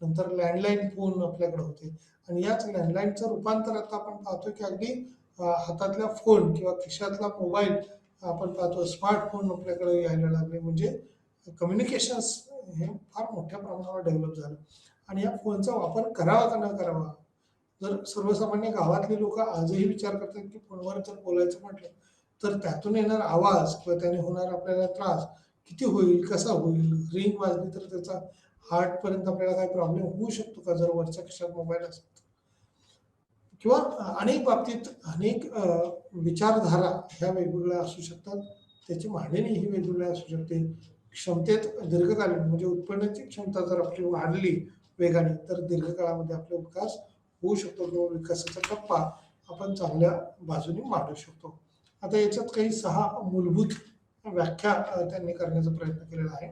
नंतर लँडलाईन फोन आपल्याकडे होते आणि याच लँडलाईनचं रूपांतर आता आपण पाहतो की अगदी हातातल्या फोन किंवा खिशातला मोबाईल आपण पाहतो, स्मार्टफोन आपल्याकडे यायला लागले. म्हणजे कम्युनिकेशन्स हे फार मोठ्या प्रमाणावर डेव्हलप झालं. आणि या फोनचा वापर करावा का न करावा, जर सर्वसामान्य गावातले लोक आजही विचार करतात की फोनवर जर बोलायचं म्हटलं तर त्यातून येणारा आवाज किंवा त्याने होणारा आपल्याला त्रास किती होईल, कसा होईल, रिंग वाजली तर त्याचा हार्ट पर्यंत आपल्याला काही प्रॉब्लेम होऊ शकतो का जर वरच्या खिशात मोबाईल असेल, किंवा अनेक बाबतीत अनेक विचारधारा ह्या वेगवेगळ्या असू शकतात, त्याची मांडणी ही वेगवेगळी असू शकते. क्षमतेत दीर्घकालीन म्हणजे उत्पन्नाची क्षमता जर आपली वाढली वेगाने तर दीर्घकाळामध्ये आपला विकास होऊ शकतो किंवा विकासाचा टप्पा आपण चांगल्या बाजूने मांडू शकतो. आता याच्यात काही 6 मूलभूत व्याख्या त्यांनी करण्याचा प्रयत्न केलेला आहे.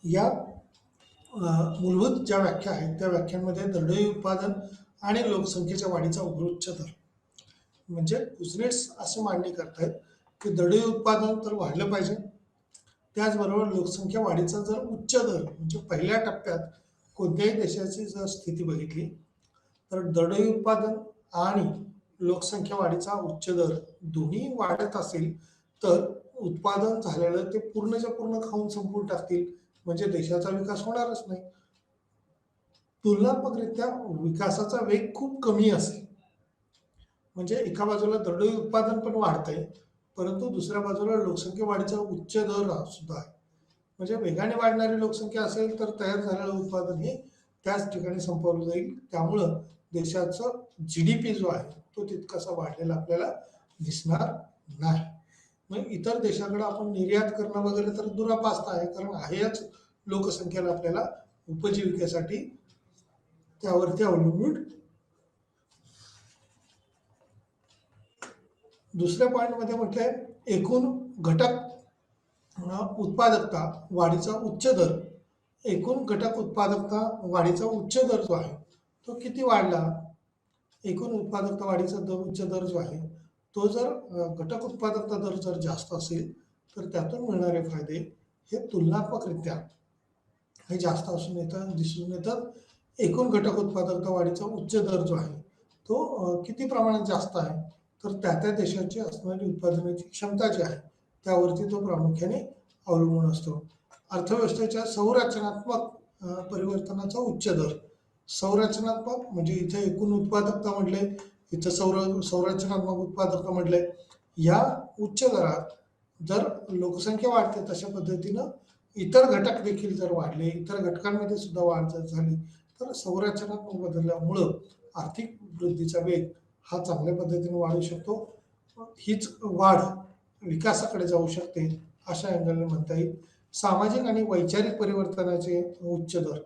या मूलभूत ज्या व्याख्या आहेत त्या व्याख्यांमध्ये दरडोई उत्पादन आणि लोकसंख्येच्या वाढीचा उच्च दर, म्हणजे कुझनेट्स असे मांडणी करतायत की दरडोई उत्पादन तर वाढलं पाहिजे, त्याचबरोबर लोकसंख्या वाढीचा जर उच्च दर म्हणजे पहिल्या टप्प्यात कोणत्याही देशाची जर स्थिती बघितली तर दरडोई उत्पादन आणि लोकसंख्या वाढीचा उच्च दर दोन्ही वाढत असेल तर उत्पादन झालेलं ते पूर्णच्या पूर्ण खाऊन संपून टाकतील, म्हणजे देशाचा विकास होणारच नाही. तुलनात्मकरित्या विकासाचा वेग खूप कमी असेल, म्हणजे एका बाजूला दरडोई उत्पादन पण वाढतंय परंतु दुसऱ्या बाजूला लोकसंख्या वाढीचा उच्च दर सुद्धा आहे. म्हणजे वेगाने वाढणारी लोकसंख्या असेल तर तयार झालेलं उत्पादन हे त्याच ठिकाणी संपवलं जाईल. त्यामुळं देशाचं GDP जो आहे तो तितकासा वाढलेला आपल्याला दिसणार नाही. मग इतर देशाकडे आपण निर्यात करणं वगैरे तर दुरापास्त आहे, कारण ह्याच लोकसंख्येला आपल्याला उपजीविकेसाठी त्यावरती अवलंबून. दुसऱ्या पॉईंटमध्ये म्हटलंय एकूण घटक उत्पादकता वाढीचा उच्च दर. एकूण घटक उत्पादकता वाढीचा उच्च दर जो आहे तो किती वाढला. एकूण उत्पादकता वाढीचा उच्च दर जो आहे तो जर घटक उत्पादकता दर जर जास्त असेल तर त्यातून मिळणारे फायदे हे तुलनात्मकरित्या हे जास्त दिसून येतात. एकूण घटक उत्पादकता वाढीचा उच्च दर जो आहे तो किती प्रमाणात जास्त आहे तर त्या देशाची असणारी उत्पादनाची क्षमता जी आहे त्यावरती तो प्रामुख्याने अवलंबून असतो. अर्थव्यवस्थेच्या संरचनात्मक परिवर्तनाचा उच्च दर. संरचनात्मक म्हणजे इथे एकूण उत्पादकता म्हटले, इथं संरचनात्मक उत्पादकता म्हटले. या उच्च दरात जर लोकसंख्या वाढते तशा पद्धतीनं इतर घटक देखील जर वाढले, इतर घटकांमध्ये सुद्धा वाढ जर झाली तर संरचनात्मक बदलल्यामुळं आर्थिक वृद्धीचा वेग हा चांगल्या पद्धतीने वाढू शकतो. हीच वाढ विकासाकडे जाऊ शकते अशा अँगलने म्हणता येईल. सामाजिक आणि वैचारिक परिवर्तनाचे उच्च दर.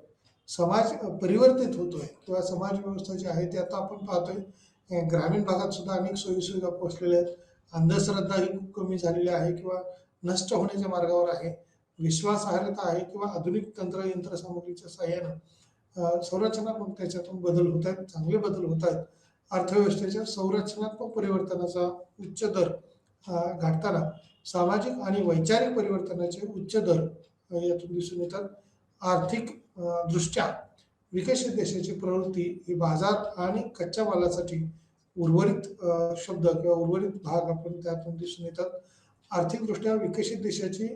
समाज परिवर्तित होतोय किंवा समाज व्यवस्था जी आहे ती आता आपण पाहतोय ग्रामीण भागात सुद्धा अनेक सोयीसुविधा पोहोचलेल्या आहेत. अंधश्रद्धा ही खूप कमी झालेली आहे किंवा नष्ट होण्याच्या मार्गावर आहे. विश्वासार्हता आहे किंवा आधुनिक यंत्रसामुग्रीच्या सहाय्यानं संरचनात्मक त्याच्यातून बदल होत आहेत, चांगले बदल होत आहेत. अर्थव्यवस्थेच्या संरचनात्मक परिवर्तनाचा उच्च दर गाठताना सामाजिक आणि वैचारिक परिवर्तनाचे उच्च दर यातून दिसून येतात. आर्थिक दृष्ट्या विकसित देशाची प्रवृत्ती ही बाजार आणि कच्च्या मालासाठी उर्वरित शब्द किंवा उर्वरित भाग आपण त्यातून दिसून येतात. आर्थिकदृष्ट्या विकसित देशाची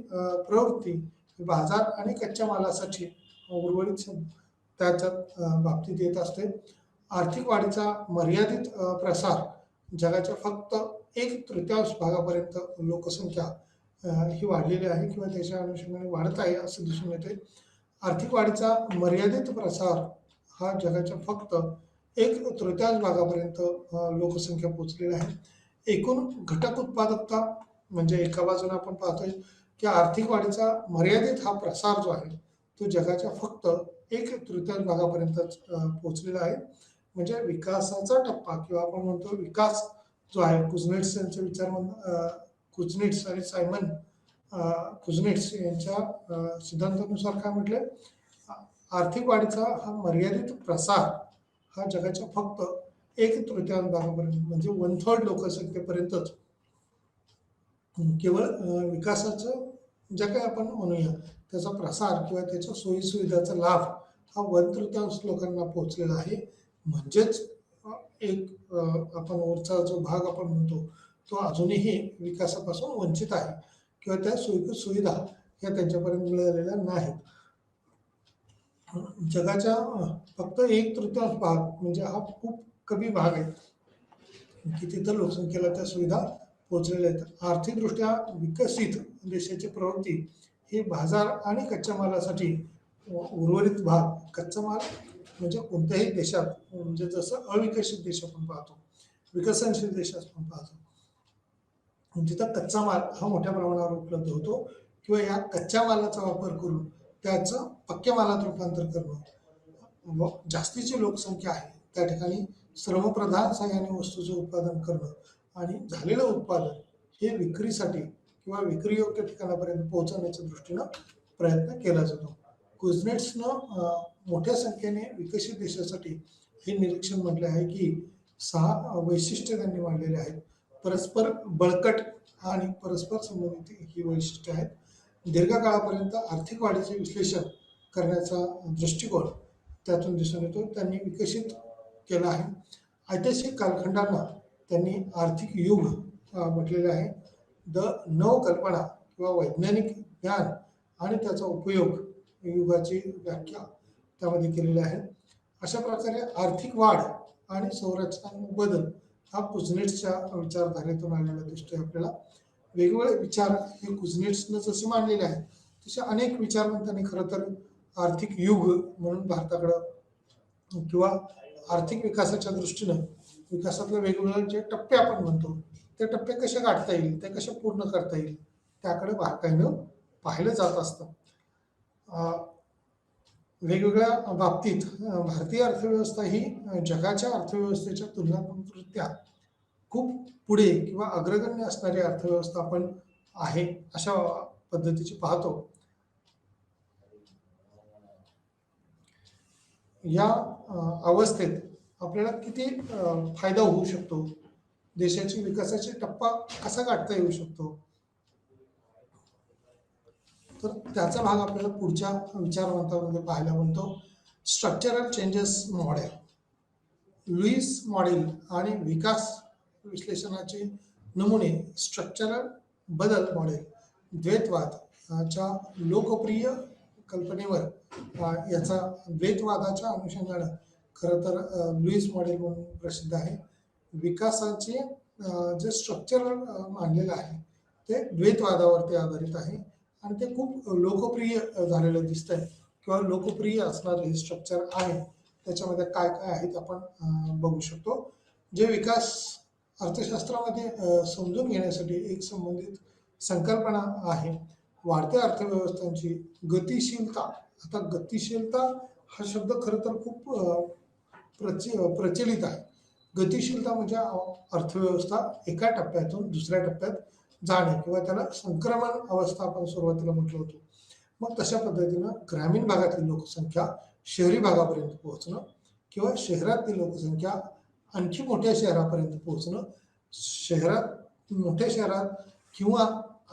प्रवृत्ती ही बाजार आणि कच्च्या मालासाठी उर्वरित त्याच्यात बाबतीत येत असते. आर्थिक वाढीचा मर्यादित प्रसार. जगाच्या फक्त 1/3 भागापर्यंत लोकसंख्या ही वाढलेली आहे किंवा त्याच्या अनुषंगाने वाढत आहे असं दिसून येते. आर्थिक वाढीचा मर्यादित प्रसार हा जगाच्या फक्त 1/3 भागापर्यंत लोकसंख्या पोहोचलेली आहे. एकूण घटक उत्पादकता म्हणजे एका बाजूने आपण पाहतोय की आर्थिक वाढीचा मर्यादित हा प्रसार जो आहे तो जगाच्या फक्त 1/3 भागापर्यंत पोहोचलेला आहे. म्हणजे विकासाचा टप्पा किंवा आपण म्हणतो विकास जो आहे कुझनेट्स यांचे कुझनेट्स आणि सायमन कुझनेट्स यांच्या सिद्धांतानुसार काय म्हटले, आर्थिक वाढीचा हा मर्यादित प्रसार हा जगाच्या फक्त 1/3 भागापर्यंत म्हणजे 1/3 लोकसंख्येपर्यंतच केवळ विकासाचं जे काही आपण म्हणूया त्याचा प्रसार किंवा त्याच्या सोयीसुविधाचा लाभ हा 1/3 लोकांना पोहोचलेला आहे. म्हणजेच एक आपण वरचा जो भाग आपण म्हणतो तो अजूनही विकासापासून वंचित आहे किंवा त्या सुविधा ह्या त्यांच्यापर्यंत मिळालेल्या नाहीत. जगाच्या फक्त 1/3 भाग म्हणजे हा खूप कमी भाग आहे की तिथं लोकसंख्येला त्या सुविधा पोहोचलेल्या आहेत. आर्थिकदृष्ट्या विकसित देशाची प्रवृत्ती ही बाजार आणि कच्च्या मालासाठी उर्वरित भाग. कच्चा माल म्हणजे कोणत्याही देशात म्हणजे जसं अविकसित देश आपण पाहतो, विकसनशील देश आपण पाहतो तिथं कच्चा माल हा मोठ्या प्रमाणावर उपलब्ध होतो किंवा या कच्च्या मालाचा वापर करून त्याचं पक्क्या मालात रूपांतर करणं. जास्तीची लोकसंख्या आहे त्या ठिकाणी श्रमप्रधान साहाय्याने वस्तूचं उत्पादन करणं आणि झालेलं उत्पादन हे विक्रीसाठी किंवा विक्रीयोग्य ठिकाणापर्यंत पोहोचवण्याच्या दृष्टीनं प्रयत्न केला जातो. कुझनेट्सनं मोठ्या संख्येने विकसित देशासाठी हे निरीक्षण म्हटले आहे की 6 वैशिष्ट्ये त्यांनी मांडलेली आहेत. परस्पर बळकट आणि परस्पर संबंधित ही वैशिष्ट्ये आहेत. दीर्घकाळापर्यंत आर्थिक वाढीचे विश्लेषण करण्याचा दृष्टिकोन त्यातून दिसून येतो त्यांनी विकसित केला आहे. ऐतिहासिक कालखंडांना त्यांनी आर्थिक युग म्हटलेले आहे. नवकल्पना किंवा वैज्ञानिक ज्ञान आणि त्याचा उपयोग युगाची व्याख्या त्यामध्ये केलेली आहे. अशा प्रकारे आर्थिक वाढ आणि संरचनात्मक बदल हा कुझनेट्सच्या विचारधारेतून आलेला दिसतोय आपल्याला. वेगवेगळे विचार हे कुझनेट्सनं जसे मांडलेले आहेत तसे अनेक विचारवंतांनी खरं तर आर्थिक युग म्हणून भारताकडं किंवा आर्थिक विकासाच्या दृष्टीनं विकासातले वेगवेगळे जे टप्पे आपण म्हणतो ते टप्पे कसे गाठता येईल, ते कसे पूर्ण करता येईल त्याकडे बारकाईनं पाहिलं जात असतं. वेगवेगळ्या बाबतीत भारतीय अर्थव्यवस्था ही जगाच्या अर्थव्यवस्थेच्या तुलनात्मकरित्या खूप पुढे किंवा अग्रगण्य असणारी अर्थव्यवस्था आपण आहे अशा पद्धतीची पाहतो. या अवस्थेत आपल्याला किती फायदा होऊ शकतो, देशाची विकासाची टप्पा कसा गाठता येऊ शकतो, तर त्याचा भाग आपल्याला पुढच्या विचारवंतामध्ये पाहायला मिळतो. Structural changes model. Lewis model आणि विकास विश्लेषणाचे नमुने. स्ट्रक्चरल बदल मॉडेल द्वैतवादच्या लोकप्रिय कल्पनेवर याचा द्वैतवादाच्या अनुषंगाने खरं तर लुईस मॉडेल म्हणून प्रसिद्ध आहे. विकासाचे जे स्ट्रक्चर मांडलेलं आहे ते द्वैतवादावरती आधारित आहे आणि ते खूप लोकप्रिय झालेलं दिसतंय किंवा लोकप्रिय असणारे हे स्ट्रक्चर आहे. त्याच्यामध्ये काय काय आहे ते आपण बघू शकतो. जे विकास अर्थशास्त्रामध्ये समजून घेण्यासाठी एक संबंधित संकल्पना आहे. वाढत्या अर्थव्यवस्थांची गतिशीलता. आता गतिशीलता हा शब्द खरं तर खूप प्रचलित आहे. गतिशीलता म्हणजे अर्थव्यवस्था एका टप्प्यातून दुसऱ्या टप्प्यात जाणे किंवा त्याला संक्रमण अवस्था आपण सुरुवातीला म्हटलं होतं. मग तशा पद्धतीनं ग्रामीण भागातली लोकसंख्या शहरी भागापर्यंत पोहोचणं किंवा शहरातली लोकसंख्या आणखी मोठ्या शहरापर्यंत पोहोचणं, मोठ्या शहरात किंवा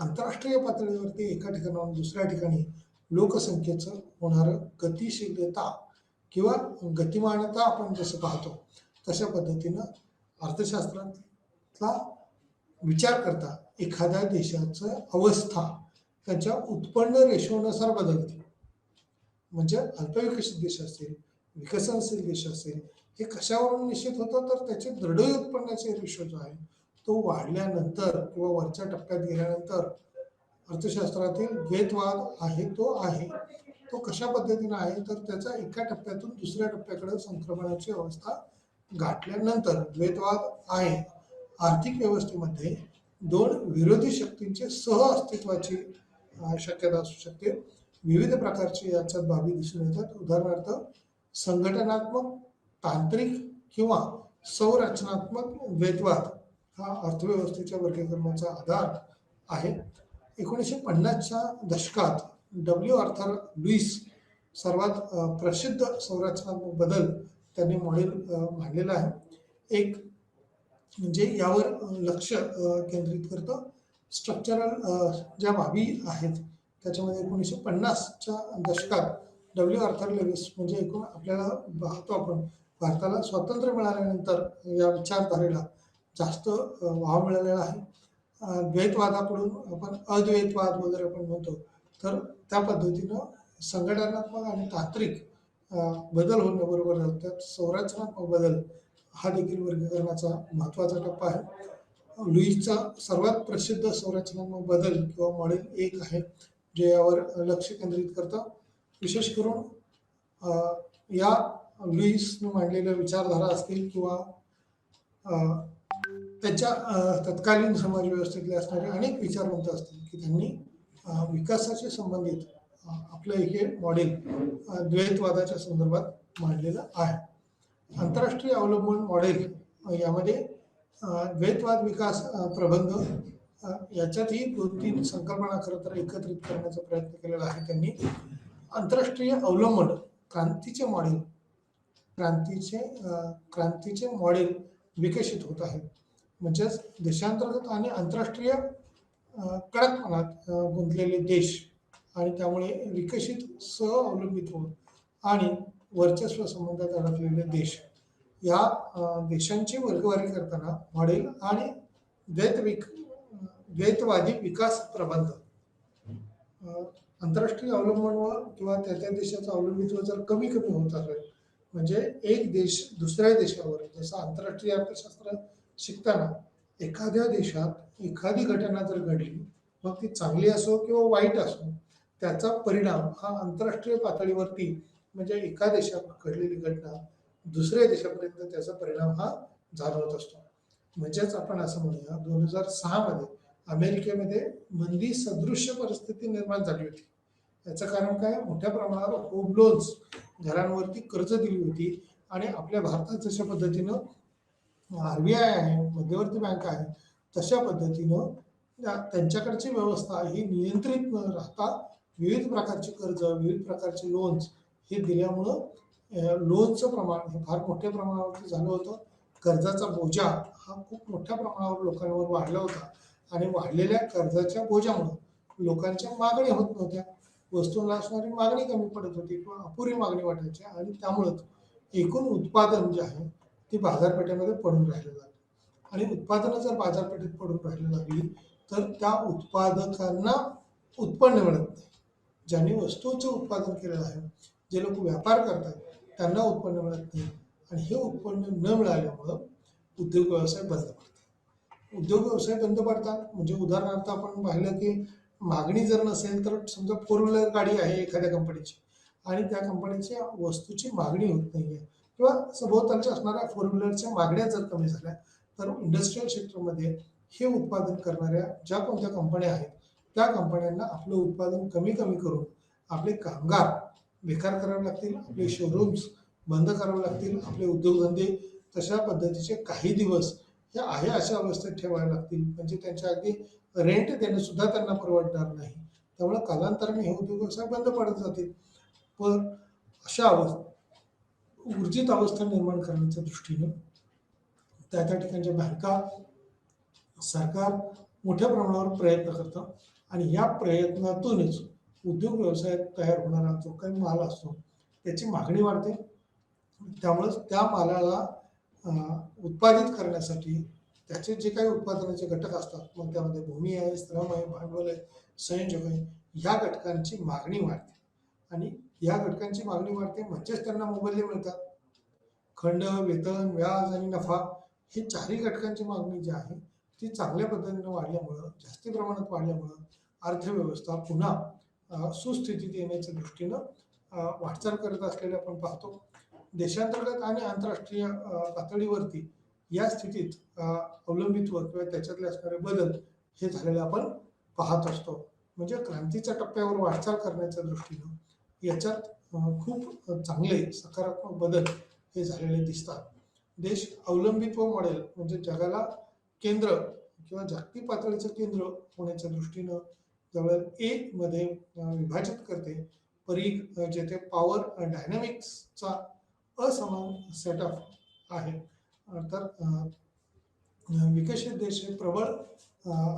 आंतरराष्ट्रीय पातळीवरती एका ठिकाणाहून दुसऱ्या ठिकाणी लोकसंख्येचं होणारं गतिशीलता किंवा गतिमानता आपण जसं पाहतो तशा पद्धतीनं अर्थशास्त्रातला विचार करता एखाद्या देशाचं अवस्था त्याच्या उत्पन्न रेशोनुसार बदलते. म्हणजे अल्पविकसित देश असेल, विकसनशील देश असेल, हे कशावरून निश्चित होतं तर त्याचे दृढ उत्पन्नाचे रेशो जो आहे तो वाढल्यानंतर किंवा वरच्या टप्प्यात गेल्यानंतर अर्थशास्त्रातील द्वैतवाद आहे तो कशा पद्धतीने आहे तर त्याचा एका टप्प्यातून दुसऱ्या टप्प्याकडे संक्रमणाची अवस्था गाठल्यानंतर द्वैतवाद आहे. आर्थिक व्यवस्थेमध्ये दोन विरोधी शक्तींचे सह अस्तित्वाची शक्यता असू शकते. विविध प्रकारचे याच्यात बाबी दिसून येतात. उदाहरणार्थ संघटनात्मक, तांत्रिक किंवा संरचनात्मक द्वैतवाद हा अर्थव्यवस्थेच्या वर्गीकरणाचा आधार आहे. 1950च्या दशकात डब्ल्यू आर्थर लुईस सर्वात प्रसिद्ध संरचनात्मक बदल त्यांनी मॉडेल मांडलेलं आहे. एक म्हणजे यावर लक्ष केंद्रित करतं. स्ट्रक्चरल ज्या बाबी आहेत त्याच्यामध्ये 1950च्या दशकात डब्ल्यू आर्थर लुईस म्हणजे एकूण आपल्याला पाहतो आपण भारताला स्वातंत्र्य मिळाल्यानंतर या विचारधारेला जास्त वाव मिळालेला आहे. द्वैतवादाकडून आपण अद्वैतवाद वगैरे आपण म्हणतो तर त्या पद्धतीनं संघटनात्मक आणि तांत्रिक बदल होण्याबरोबर त्यात संरचनात्मक बदल हा देखील वर्गीकरणाचा महत्त्वाचा टप्पा आहे. लुईसचा सर्वात प्रसिद्ध संरचनात्मक बदल किंवा मॉडेल एक आहे जे यावर लक्ष केंद्रित करतं. विशेष करून या लुईसने मांडलेल्या विचारधारा असतील किंवा त्याच्या तत्कालीन समाज व्यवस्थेतले असणारे अनेक विचारवंत असतील की त्यांनी विकासाशी संबंधित आपलं हे मॉडेल द्वैतवादाच्या संदर्भात मांडलेलं आहे. आंतरराष्ट्रीय अवलंबन मॉडेल यामध्ये द्वैतवाद विकास प्रबंध याच्यातही 2-3 संकल्पना खरं तर एकत्रित करण्याचा प्रयत्न केलेला आहे त्यांनी. आंतरराष्ट्रीय अवलंबन क्रांतीचे मॉडेल विकसित होत आहे. म्हणजेच देशांतर्गत आणि आंतरराष्ट्रीय कडकपणात गुंतलेले देश आणि त्यामुळे विकसित सह अवलंबित्व आणि वर्चस्व संबंधात अडकलेले देश या देशांची वर्गवारी करताना मॉडेल आणि द्वैतवादी विकास प्रबंध. आंतरराष्ट्रीय अवलंबन किंवा त्या देशाचं अवलंबित्व जर कमी होत असेल म्हणजे एक देश दुसऱ्या देशावर जसं आंतरराष्ट्रीय अर्थशास्त्र शिकताना एखाद्या देशात एखादी घटना जर घडली मग ती चांगली असो किंवा वाईट असो त्याचा परिणाम हा आंतरराष्ट्रीय पातळीवरती म्हणजे एका देशात घडलेली घटना दुसऱ्या देशापर्यंत त्याचा परिणाम हा जाणवत असतो. म्हणजेच आपण असं म्हणूया 2006 मध्ये अमेरिकेमध्ये मंदी सदृश्य परिस्थिती निर्माण झाली होती. याचं कारण काय, मोठ्या प्रमाणावर होम लोन्स, घरांवरती कर्ज दिली होती. आणि आपल्या भारतात जशा पद्धतीनं आरबीआय आहे, मध्यवर्ती बँक आहे, तशा पद्धतीनं त्यांच्याकडची व्यवस्था ही नियंत्रित न राहता विविध प्रकारचे कर्ज, विविध प्रकारचे लोन्स हे दिल्यामुळं लोनचं प्रमाण हे फार मोठ्या प्रमाणावरती झालं होतं. कर्जाचा बोजा हा खूप मोठ्या प्रमाणावर लोकांवर वाढला होता. आणि वाढलेल्या कर्जाच्या बोजामुळे लोकांच्या मागणी होत नव्हत्या, वस्तूंना असणारी मागणी कमी पडत होती किंवा अपुरी मागणी वाटायची. आणि त्यामुळंच एकूण उत्पादन जे आहे ते बाजारपेठेमध्ये पडून राहिलं लागलं. आणि उत्पादनं जर बाजारपेठेत पडून राहायला लागली तर त्या उत्पादकांना उत्पन्न मिळत नाही. ज्यांनी वस्तूंचं उत्पादन केलेलं आहे, जे लोक व्यापार करतात त्यांना उत्पन्न मिळत नाही. आणि हे उत्पन्न न मिळाल्यामुळं उद्योग व्यवसाय बंद पडतात. उद्योग व्यवसाय बंद पडतात म्हणजे उदाहरणार्थ आपण पाहिलं की मागणी जर नसेल तर समजा 4 व्हीलर गाडी आहे एखाद्या कंपनीची आणि त्या कंपनीच्या वस्तूची मागणी होत नाहीये किंवा सभोवतालच्या असणाऱ्या 4 व्हीलरच्या मागण्या जर कमी झाल्या तर इंडस्ट्रीयल सेक्टरमध्ये हे उत्पादन करणाऱ्या ज्या कोणत्या कंपन्या आहेत त्या कंपन्यांना आपलं उत्पादन कमी कमी करून आपले कामगार बेकार करावे लागतील, आपले शोरूम्स बंद करावे लागतील, आपले उद्योगधंदे तशा पद्धतीचे काही दिवस हे आहे अशा अवस्थेत ठेवावे लागतील. म्हणजे त्यांच्या अगदी रेंट देणं सुद्धा त्यांना परवडणार नाही. त्यामुळे कालांतराने हे उद्योग व्यवसाय बंद पडत जातील. पण अशा ऊर्जित अवस्था निर्माण करण्याच्या दृष्टीने त्या त्या ठिकाणच्या बँका, सरकार मोठ्या प्रमाणावर प्रयत्न करतं. आणि या प्रयत्नातूनच उद्योग व्यवसायात तयार होणारा जो काही माल असतो त्याची मागणी वाढते. त्यामुळेच त्या मालाला उत्पादित करण्यासाठी त्याचे जे काही उत्पादनाचे घटक असतात, मग त्यामध्ये भूमी आहे, श्रम आहे, भांडवल आहे, संयोजक आहे, ह्या घटकांची मागणी वाढते. आणि या घटकांची मागणी वाढते म्हणजेच त्यांना मोबदले मिळतात. खंड, वेतन, व्याज आणि नफा हे चारही घटकांची मागणी जी आहे ती चांगल्या पद्धतीने वाढल्यामुळं, जास्ती प्रमाणात वाढल्यामुळं अर्थव्यवस्था पुन्हा सुस्थितीत येण्याच्या दृष्टीनं वाटचाल करत असलेले आपण पाहतो. देशांतर्गत आणि आंतरराष्ट्रीय पातळीवरती या स्थितीत अवलंबित्व किंवा त्याच्यातले असणारे बदल हे झालेले आपण पाहत असतो. म्हणजे क्रांतीच्या टप्प्यावर वाटचाल करण्याच्या दृष्टीनं याच्यात खूप चांगले सकारात्मक बदल हे झालेले दिसतात. देश अवलंबित्व मॉडेल म्हणजे जगाला केंद्र किंवा जागतिक पातळीचं केंद्र होण्याच्या दृष्टीनं ज्यावेळेला एक मध्ये विभाजित करते, परीघ जेथे पॉवर डायनॅमिक्सचा असमान सेटअप आहे. तर विकसित देश हे प्रबळ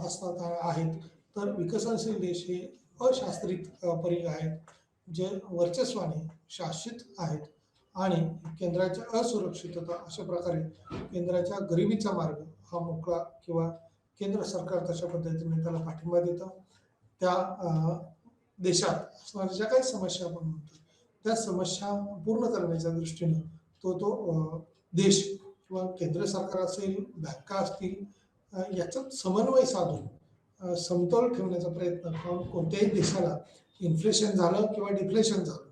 असतात आहेत, तर विकसनशील देश हे अशास्त्रीत परीघ आहेत, जे वर्चस्वाने शासित आहेत. आणि केंद्राच्या असुरक्षितता अशा प्रकारे केंद्राच्या गरिबीचा मार्ग हा मोकळा किंवा केंद्र सरकार तशा पद्धतीने त्याला पाठिंबा देतं. त्या देशात असणाऱ्या ज्या काही समस्या आपण म्हणतो त्या समस्या पूर्ण करण्याच्या दृष्टीनं तो देश किंवा केंद्र सरकार असेल, बँका असतील, याच्यात समन्वय साधून समतोल ठेवण्याचा प्रयत्न करून कोणत्याही देशाला इन्फ्लेशन झालं किंवा डिफ्लेशन झालं,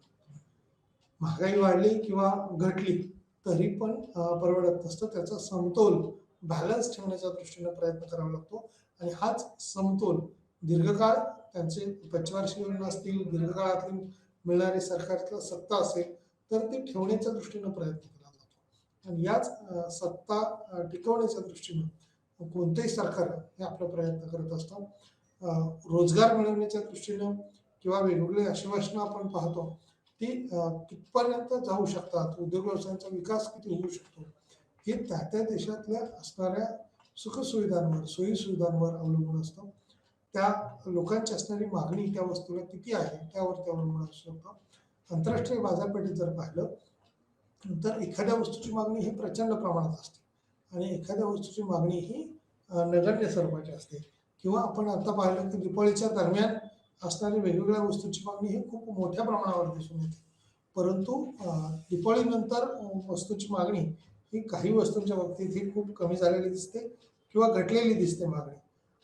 महागाई वाढली किंवा घटली तरी पण परवडत नसतं. त्याचा समतोल बॅलन्स ठेवण्याच्या दृष्टीनं प्रयत्न करावा लागतो. आणि हाच समतोल दीर्घकाळ त्यांचे पंचवार्षिक योजना असतील, दीर्घकाळातली मिळणारी सरकारची सत्ता असेल तर ती ठेवण्याच्या दृष्टीनं प्रयत्न केला जातो. आणि याच सत्ता टिकवण्याच्या दृष्टीनं कोणतेही सरकार हे आपला प्रयत्न करत असतं. रोजगार मिळवण्याच्या दृष्टीनं किंवा वेगवेगळे आश्वासनं आपण पाहतो ती कितपर्यंत जाऊ शकतात, उद्योग व्यवसायांचा विकास किती होऊ शकतो, हे त्या त्या देशातल्या असणाऱ्या सुखसुविधांवर, सोयीसुविधांवर अवलंबून असतं. त्या लोकांची असणारी मागणी त्या वस्तूला किती आहे त्यावरती अवलंबून असू शकतं. आंतरराष्ट्रीय बाजारपेठेत जर पाहिलं तर एखाद्या वस्तूची मागणी ही प्रचंड प्रमाणात असते आणि एखाद्या वस्तूची मागणी ही नगण्य स्वरूपाची असते. किंवा आपण आता पाहिलं की दिवाळीच्या दरम्यान असणारी वेगवेगळ्या वस्तूची मागणी ही खूप मोठ्या प्रमाणावर दिसून येते. परंतु दिवाळीनंतर वस्तूची मागणी ही काही वस्तूंच्या बाबतीत ही खूप कमी झालेली दिसते किंवा घटलेली दिसते मागणी.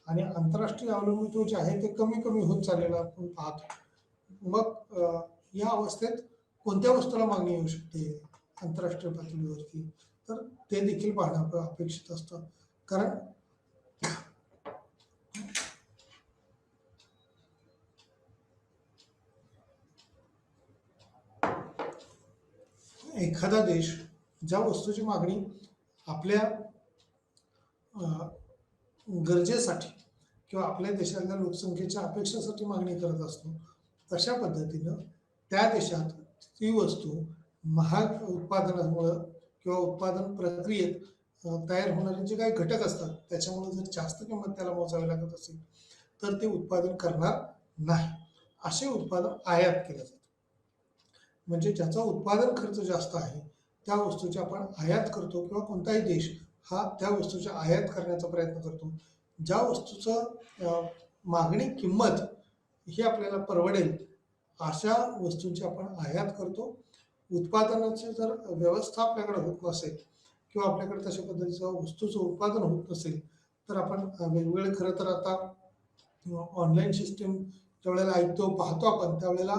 आणि आंतरराष्ट्रीय अवलंबित्व जे आहे ते कमी कमी होत चाललेलं आपण पाहतो. मग या अवस्थेत कोणत्या वस्तूला मागणी येऊ शकते आंतरराष्ट्रीय पातळीवरती, तर ते देखील पाहणं अपेक्षित असतं. कारण एखादा देश ज्या वस्तूची मागणी आपल्या गरजेसाठी किंवा आपल्या देशातल्या लोकसंख्येच्या अपेक्षेसाठी मागणी करत असतो, तशा पद्धतीनं त्या देशात ती वस्तू महाग उत्पादनामुळं किंवा उत्पादन प्रक्रियेत तयार होणारे जे काही घटक असतात त्याच्यामुळे जर जास्त किंमत त्याला मोजावी लागत असेल तर ते उत्पादन करणार नाही. असे उत्पादन आयात केलं जातं. म्हणजे ज्याचा उत्पादन खर्च जास्त आहे त्या वस्तूची आपण आयात करतो किंवा कोणताही देश हा त्या वस्तूची आयात करण्याचा प्रयत्न करतो. ज्या वस्तूचं मागणी किंमत ही आपल्याला परवडेल अशा वस्तूंची आपण आयात करतो. उत्पादनाची जर व्यवस्था आपल्याकडे होत नसेल किंवा आपल्याकडे तशा पद्धतीचं वस्तूचं उत्पादन होत नसेल तर आपण वेगवेगळे खरं तर आता ऑनलाईन सिस्टीम ज्यावेळेला ऐकतो पाहतो आपण त्यावेळेला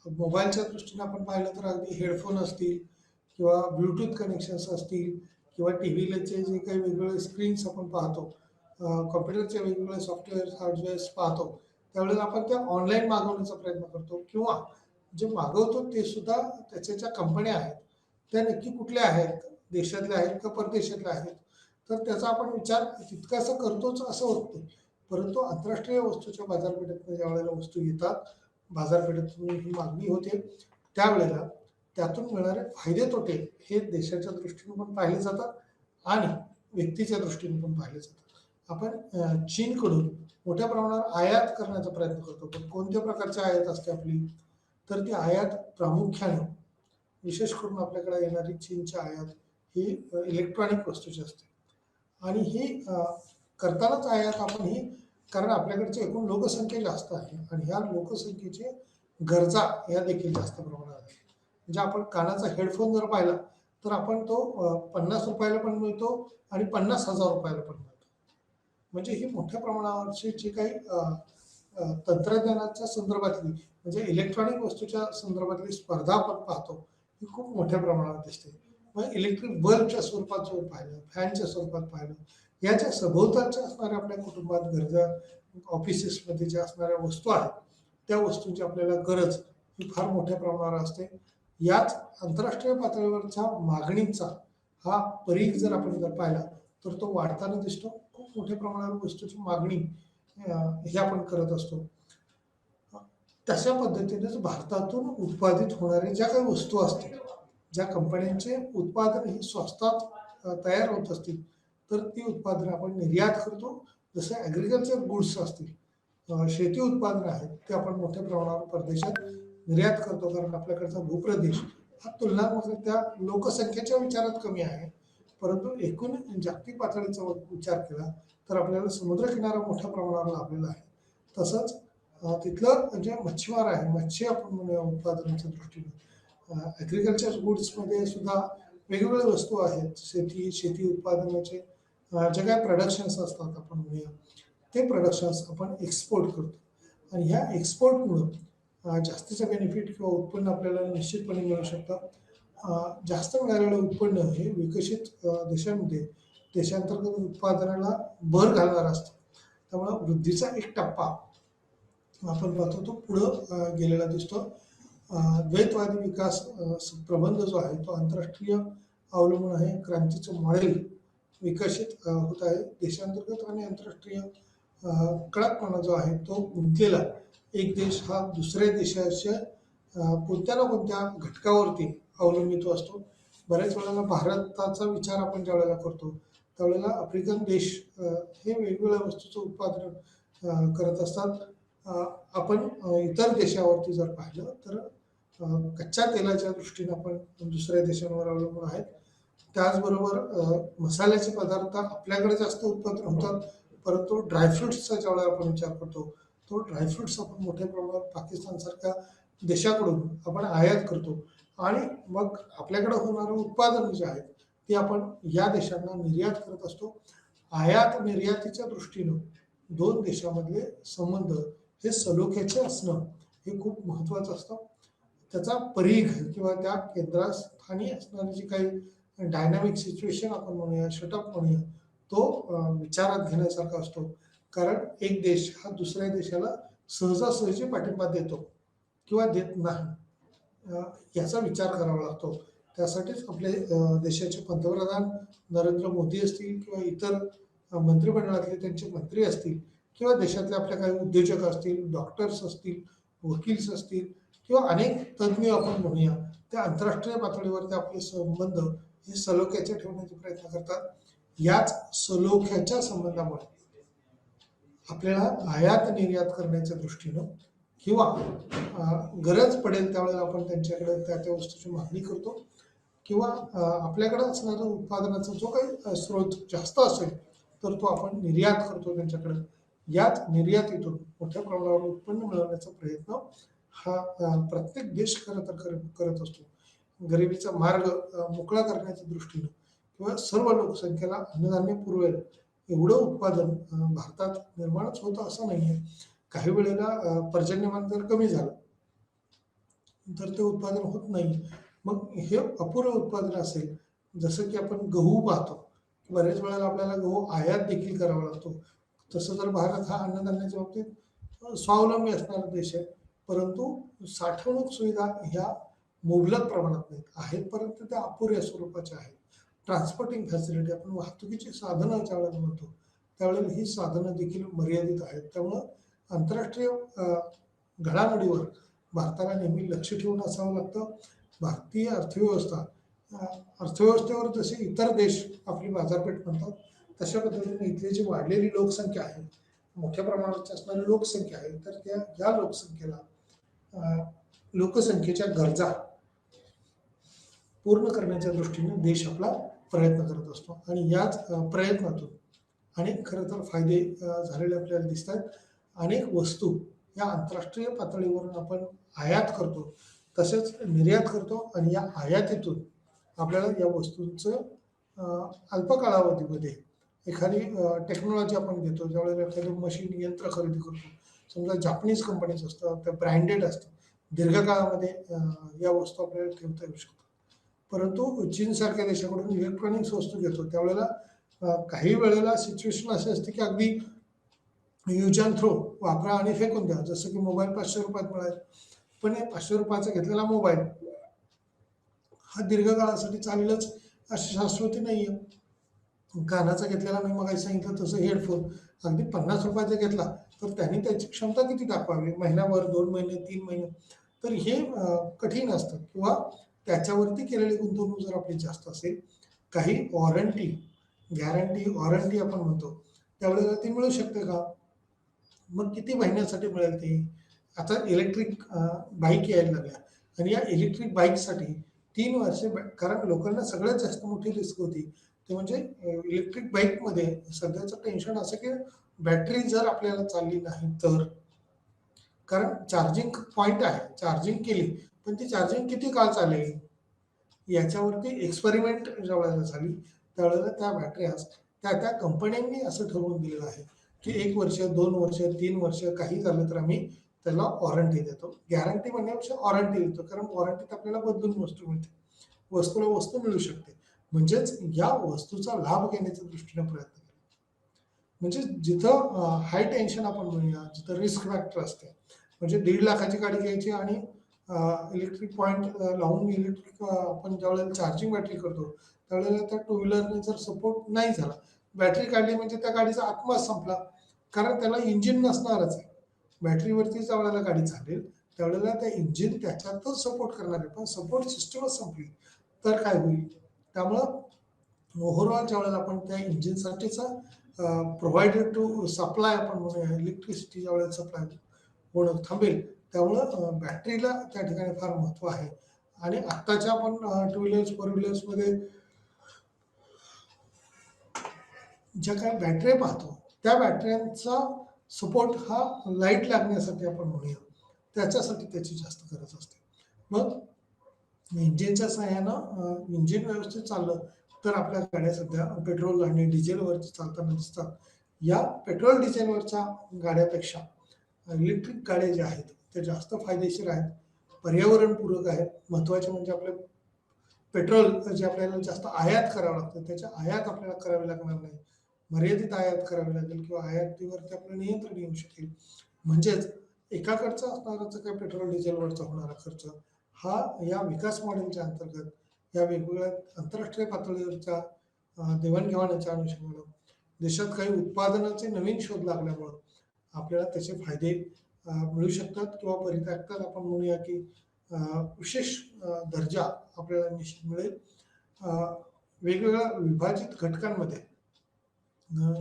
मोबाईलच्या दृष्टीने आपण पाहिलं तर अगदी हेडफोन असतील किंवा ब्लूटूथ कनेक्शन्स असतील किंवा टी व्हीचे जे काही वेगवेगळे स्क्रीन्स आपण पाहतो, कॉम्प्युटरचे वेगवेगळे सॉफ्टवेअर हार्डवेअर्स पाहतो त्यावेळेला आपण त्या ऑनलाईन मागवण्याचा प्रयत्न करतो किंवा जे मागवतो ते सुद्धा त्याच्या ज्या कंपन्या आहेत त्या नक्की कुठल्या आहेत, देशातल्या आहेत का परदेशातल्या आहेत, तर त्याचा आपण विचार तितकासा करतोच असं होत नाही. परंतु आंतरराष्ट्रीय वस्तूच्या बाजारपेठेत ज्या वेळेला वस्तू येतात बाजारपेठेतून ही मागणी होते त्यावेळेला त्यातून मिळणारे फायदे तोटे हे देशाच्या दृष्टीने पण पाहिले जातात आणि व्यक्तीच्या दृष्टीने पण पाहिले जातात. आपण चीनकडून मोठ्या प्रमाणावर आयात करण्याचा प्रयत्न करतो, पण कोणत्या प्रकारची आयात असते आपली, तर ती आयात प्रामुख्याने विशेष करून आपल्याकडे येणारी चीनची आयात ही इलेक्ट्रॉनिक वस्तूची असते. आणि ही करतानाच आयात आपण ही कारण आपल्याकडची एकूण लोकसंख्या जास्त आहे आणि ह्या लोकसंख्येचे गरजा या देखील जास्त प्रमाणात आहेत. म्हणजे आपण कानाचा हेडफोन जर पाहिला तर आपण तो 50 रुपयाला पण मिळतो आणि 50,000 रुपयाला पण मिळतो. म्हणजे ही मोठ्या प्रमाणावरची जी काही तंत्रज्ञानाच्या संदर्भातली म्हणजे इलेक्ट्रॉनिक वस्तूच्या संदर्भातली स्पर्धा आपण पाहतो ही खूप मोठ्या प्रमाणावर दिसते. मग इलेक्ट्रिक बल्बच्या स्वरूपात जर पाहिलं, फॅनच्या स्वरूपात पाहिलं, याच्या सभोवतालच्या असणाऱ्या आपल्या कुटुंबात गरजा, ऑफिसेसमध्ये ज्या असणाऱ्या वस्तू आहेत त्या वस्तूंची आपल्याला गरज ही फार मोठ्या प्रमाणावर असते. याच आंतरराष्ट्रीय पातळीवरच्या मागणीचा हा परीघ जर आपण जर पाहिला तर तो वाढताना दिसतो. खूप मोठ्या प्रमाणावर वस्तूची मागणी हे आपण करत असतो. तशा पद्धतीनेच भारतातून उत्पादित होणारे ज्या काही वस्तू असतील, ज्या कंपन्यांचे उत्पादन ही स्वस्तात तयार होत असतील तर ती उत्पादनं आपण निर्यात करतो. जसे ॲग्रिकल्चर गुड्स असतील, शेती उत्पादनं आहेत ते आपण मोठ्या प्रमाणावर परदेशात निर्यात करतो कारण आपल्याकडचा भूप्रदेश हा तुलनात्मक त्या लोकसंख्येच्या विचारात कमी आहे. परंतु एकूण जागतिक पातळीचा विचार केला तर आपल्याला समुद्रकिनारा मोठ्या प्रमाणावर लाभलेला आहे. तसंच तिथलं जे मच्छीमार आहे, मच्छी आपण म्हणूया उत्पादनाच्या दृष्टीने ॲग्रिकल्चर गुड्समध्ये सुद्धा वेगवेगळ्या वस्तू आहेत. शेती उत्पादनाचे जे काही प्रोडक्शन्स असतात आपण म्हणूया ते प्रोडक्शन्स आपण एक्सपोर्ट करतो आणि ह्या एक्सपोर्टमुळं जास्तीचं बेनिफिट किंवा उत्पन्न आपल्याला निश्चितपणे मिळू शकतं. जास्त मिळालेलं उत्पन्न हे विकसित देशांमध्ये देशांतर्गत उत्पादनाला भर घालणार असतं. त्यामुळं वृद्धीचा एक टप्पा आपण पाहतो तो पुढं गेलेला दिसतो. द्वैतवादी विकास प्रबंध जो आहे तो आंतरराष्ट्रीय अवलंबून आहे. क्रांतीचं मॉडेल विकसित होत आहे. देशांतर्गत आणि आंतरराष्ट्रीय कडकपणा जो आहे तो गुंतलेला एक देश हा दुसऱ्या देशाच्या कोणत्या ना कोणत्या घटकावरती अवलंबित असतो. बऱ्याच वेळेला भारताचा विचार आपण ज्या वेळेला करतो त्यावेळेला आफ्रिकन देश हे वेगवेगळ्या वस्तूचं उत्पादन करत असतात. आपण इतर देशावरती जर पाहिलं तर कच्च्या तेलाच्या दृष्टीने आपण दुसऱ्या देशांवर अवलंबून आहेत. त्याचबरोबर मसाल्याचे पदार्थ आपल्याकडे जास्त उत्पादन होतात, परंतु ड्रायफ्रुट्सचा ज्यावेळेला आपण विचार करतो तो ड्रायफ्रुट्स आपण मोठ्या प्रमाणात पाकिस्तानसारख्या देशाकडून आपण आयात करतो आणि मग आपल्याकडे होणारं उत्पादन जे आहे ते आपण या देशांना निर्यात करत असतो. आयात निर्यातीच्या दृष्टीनं दोन देशामधले संबंध हे सलोख्याचे असणं हे खूप महत्त्वाचं असतं. त्याचा परीघ किंवा त्या केंद्रस्थानी असणारी जी काही डायनामिक सिच्युएशन आपण म्हणूया, सेटअप म्हणूया, तो विचारात घेण्यासारखा असतो. कारण एक देश हा दुसऱ्या देशाला सहजासहजी पाठिंबा देतो किंवा देत नाही. अ, याचा विचार करावा लागतो. त्यासाठीच आपले देशाचे पंतप्रधान नरेंद्र मोदी असतील किंवा इतर मंत्रिमंडळातले त्यांचे मंत्री असतील किंवा देशातले आपले काही उद्योजक असतील, डॉक्टर्स असतील, वकील्स असतील किंवा अनेक तज्ञ आपण म्हणूया, ते आंतरराष्ट्रीय पातळीवरती आपले संबंध हे सलोख्याचे ठेवण्याचे प्रयत्न करतात. याच सलोख्याच्या संबंधामुळे आपल्याला आयात निर्यात करण्याच्या दृष्टीनं किंवा गरज पडेल त्यावेळेला आपण त्यांच्याकडे त्या त्या वस्तूची मागणी करतो किंवा आपल्याकडे असणारा उत्पादनाचा जो काही स्रोत जास्त असेल तर तो आपण निर्यात करतो त्यांच्याकडे. याच निर्यातीतून मोठ्या प्रमाणावर उत्पन्न मिळवण्याचा प्रयत्न हा प्रत्येक देश खरं तर करत असतो. गरिबीचा मार्ग मोकळा करण्याच्या दृष्टीनं किंवा सर्व लोकसंख्येला अन्नधान्य पुरवेल एवढं उत्पादन भारतात निर्माणच होतं असं नाहीये. काही वेळेला पर्जन्यमान जर कमी झालं तर ते उत्पादन होत नाही. मग हे अपुरं उत्पादन असेल, जसं की आपण गहू पाहतो, बऱ्याच वेळेला आपल्याला गहू आयात देखील करावा लागतो. तसं तर भारत हा अन्नधान्याच्या बाबतीत स्वावलंबी असणारा देश आहे, परंतु साठवणूक सुविधा ह्या मुबलक प्रमाणात नाहीत आहेत, परंतु त्या अपुऱ्या स्वरूपाच्या आहेत. ट्रान्सपोर्टिंग फॅसिलिटी आपण वाहतुकीची साधनं ज्यावेळेला म्हणतो त्यावेळेला ही साधनं देखील मर्यादित आहेत. त्यामुळं आंतरराष्ट्रीय घडामोडीवर भारताला नेहमी लक्ष ठेवून असावं लागतं. भारतीय अर्थव्यवस्था अर्थव्यवस्थेवर जसे इतर देश आपली बाजारपेठ म्हणतात तशा पद्धतीने इथली जी वाढलेली लोकसंख्या आहे, मोठ्या प्रमाणाची असणारी लोकसंख्या आहे, तर त्या या लोकसंख्येला लोकसंख्येच्या गरजा पूर्ण करण्याच्या दृष्टीने देश आपला प्रयत्न करत असतो आणि याच प्रयत्नातून अनेक खरं तर फायदे झालेले आपल्याला दिसतात. अनेक वस्तू या आंतरराष्ट्रीय पातळीवरून आपण आयात करतो, तसेच निर्यात करतो आणि या आयातीतून आपल्याला या वस्तूंचं अल्प कालावधीमध्ये एखादी टेक्नॉलॉजी आपण घेतो, ज्यावेळेला एखादं मशीन यंत्र खरेदी करतो, समजा जापनीज कंपनीज असतात, त्या ब्रँडेड असतात, दीर्घकाळामध्ये या वस्तू आपल्याला ठेवता येऊ शकतात. परंतु चीनसारख्या देशाकडून इलेक्ट्रॉनिक्स वस्तू घेतो त्यावेळेला काही वेळेला सिच्युएशन अशी असते की अगदी यूज अँड थ्रो, वापरा आणि फेकून द्या. जसं की मोबाईल 500 रुपयात मिळाला, पण हे 500 रुपयाचा घेतलेला मोबाईल हा दीर्घकाळासाठी चालेलच अशी शाश्वती नाहीये. कानाचा घेतलेला मी मगाशी सांगितलं तसं हेडफोन अगदी 50 रुपयाचा घेतला तर त्याने त्याची क्षमता किती दाखवावी, महिनाभर, 2 महिने, 3 महिने, तर हे कठीण असतं. किंवा त्याच्यावरती केलेली गुंतवणूक जर आपली जास्त असेल, काही वॉरंटी, गॅरंटी, वॉरंटी आपण म्हणतो, त्यावेळेला ती मिळू शकते का? मग किती महिन्यासाठी मिळेल ते? आता इलेक्ट्रिक बाईक यायला लागल्या आणि या इलेक्ट्रिक बाईकसाठी 3 वर्षे, कारण लोकांना सगळ्यात जास्त मोठी रिस्क होती ते म्हणजे इलेक्ट्रिक बाईकमध्ये सध्याचं टेन्शन असं की बॅटरी जर आपल्याला चालली नाही तर, कारण चार्जिंग पॉईंट आहे, चार्जिंग केली पण ती चार्जिंग किती काळ चालेल याच्यावरती एक्सपेरिमेंट ज्यावेळेला झाली त्यावेळेला त्या बॅटऱ्यास त्या त्या कंपन्यांनी असं ठरवून दिलेलं आहे की 1 वर्ष, 2 वर्ष, 3 वर्ष काही झालं तर आम्ही त्याला वॉरंटी देतो. गॅरंटी म्हणण्यापेक्षा वॉरंटी देतो, कारण वॉरंटीत आपल्याला बदलून वस्तू मिळते, वस्तूला वस्तू मिळू शकते. म्हणजेच या वस्तूचा लाभ घेण्याच्या दृष्टीने प्रयत्न केला. म्हणजे जिथं हाय टेन्शन आपण म्हणूया, जिथं रिस्क फॅक्टर असते, म्हणजे 1.5 लाखाची गाडी घ्यायची आणि इलेक्ट्रिक पॉईंट लावून इलेक्ट्रिक आपण ज्यावेळेला चार्जिंग बॅटरी करतो त्यावेळेला त्या टू व्हीलरने जर सपोर्ट नाही झाला, बॅटरी काढली म्हणजे त्या गाडीचा आत्माच संपला, कारण त्याला इंजिन नसणारच आहे. बॅटरीवरती ज्या वेळेला गाडी चालेल त्यावेळेला त्या इंजिन त्याच्यातच सपोर्ट करणार आहे, पण सपोर्ट सिस्टमच संपली तर काय होईल? त्यामुळं ओव्हरऑल ज्यावेळेला आपण त्या इंजिनसाठीचा प्रोव्हाइडेड टू सप्लाय आपण म्हणूया, इलेक्ट्रिसिटी ज्यावेळेला सप्लाय होणं थांबेल त्यामुळं बॅटरीला त्या ठिकाणी फार महत्त्व आहे. आणि आत्ताच्या आपण टू व्हीलर्स, फोर व्हीलर्समध्ये ज्या काही बॅटऱ्या पाहतो त्या बॅटऱ्यांचा सपोर्ट हा लाईट लागण्यासाठी आपण म्हणूया, त्याच्यासाठी त्याची जास्त गरज असते. मग इंजिनच्या सहाय्यानं इंजिन व्यवस्थित चाललं तर आपल्या गाड्या सध्या पेट्रोल आणि डिझेलवरती चालताना दिसतात. या पेट्रोल डिझेलवरच्या गाड्यापेक्षा इलेक्ट्रिक गाड्या ज्या आहेत त्या जास्त फायदेशीर आहेत, पर्यावरणपूरक आहेत. महत्त्वाचे म्हणजे आपले पेट्रोल जे आपल्याला जास्त आयात करावं लागतं त्याच्या आयात आपल्याला करावी लागणार नाही, मर्यादित आयात करावी लागेल किंवा आयातीवरती आपलं नियंत्रण येऊ शकेल. म्हणजेच एकाकडचा असणारा जो काही पेट्रोल डिझेलवरचा होणारा खर्च हा या विकास मॉडेलच्या अंतर्गत या वेगवेगळ्या आंतरराष्ट्रीय पातळीवरच्या देवाणघेवाणीच्या अनुषंगानं देशात काही उत्पादनाचे नवीन शोध लागल्यामुळं आपल्याला त्याचे फायदे मिळू शकतात किंवा परित्यागतात आपण म्हणूया की विशेष दर्जा आपल्याला निश्चित मिळेल. वेगवेगळ्या विभाजित घटकांमध्ये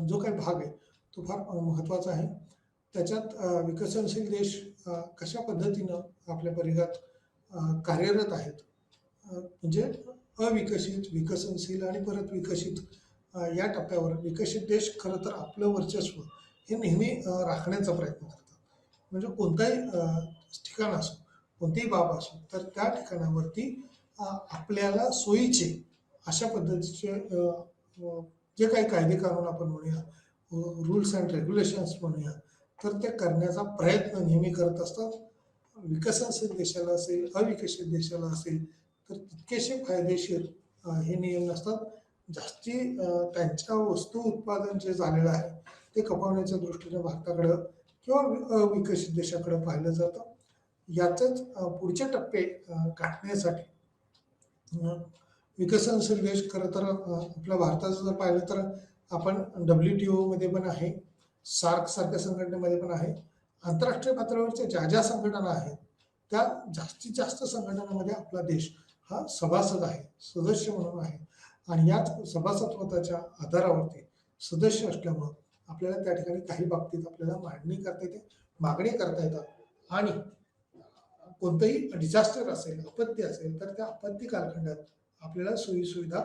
जो काही भाग आहे तो फार महत्त्वाचा आहे. त्याच्यात विकसनशील देश कशा पद्धतीनं आपल्या परिघात कार्यरत आहेत, म्हणजे अविकसित, विकसनशील आणि परत विकसित या टप्प्यावर विकसित देश खरं तर आपलं वर्चस्व हे नेहमी राखण्याचा प्रयत्न करतात. म्हणजे कोणताही ठिकाण असो, कोणतीही बाब असो, तर त्या ठिकाणावरती आपल्याला सोयीचे अशा पद्धतीचे जे काही कायदे कानून आपण म्हणूया, रूल्स अँड रेग्युलेशन्स म्हणूया, तर ते करण्याचा प्रयत्न नेहमी करत असतात. विकसनशील देशाला असेल, अविकसित देशाला असेल, तर तितकेसे फायदेशीर हे नियम नसतात. जास्ती त्यांच्या वस्तू उत्पादन जे झालेलं आहे ते खपवण्याच्या दृष्टीने भारताकडं किंवा अविकसित देशाकडे पाहिलं जातं. याचंच पुढचे टप्पे गाठण्यासाठी विकसनशील देश खरं तर आपल्या भारताचं जर पाहिलं तर आपण WTO मध्ये पण आहे, सार्क सारख्या संघटनेमध्ये पण आहे. आंतरराष्ट्रीय पातळीवरच्या ज्या ज्या संघटना आहेत त्या जास्तीत जास्त संघटनांमध्ये आपला देश हा सभासद आहे, सदस्य म्हणून आहे. आणि याच सभासदत्वाच्या आधारावरती सदस्य असल्यामुळं आपल्याला त्या ठिकाणी काही बाबतीत आपल्याला मागणी करता येतात. आणि कोणतंही डिझास्टर असेल, आपत्ती असेल, तर त्या आपत्ती कालखंडात आपल्याला सोयीसुविधा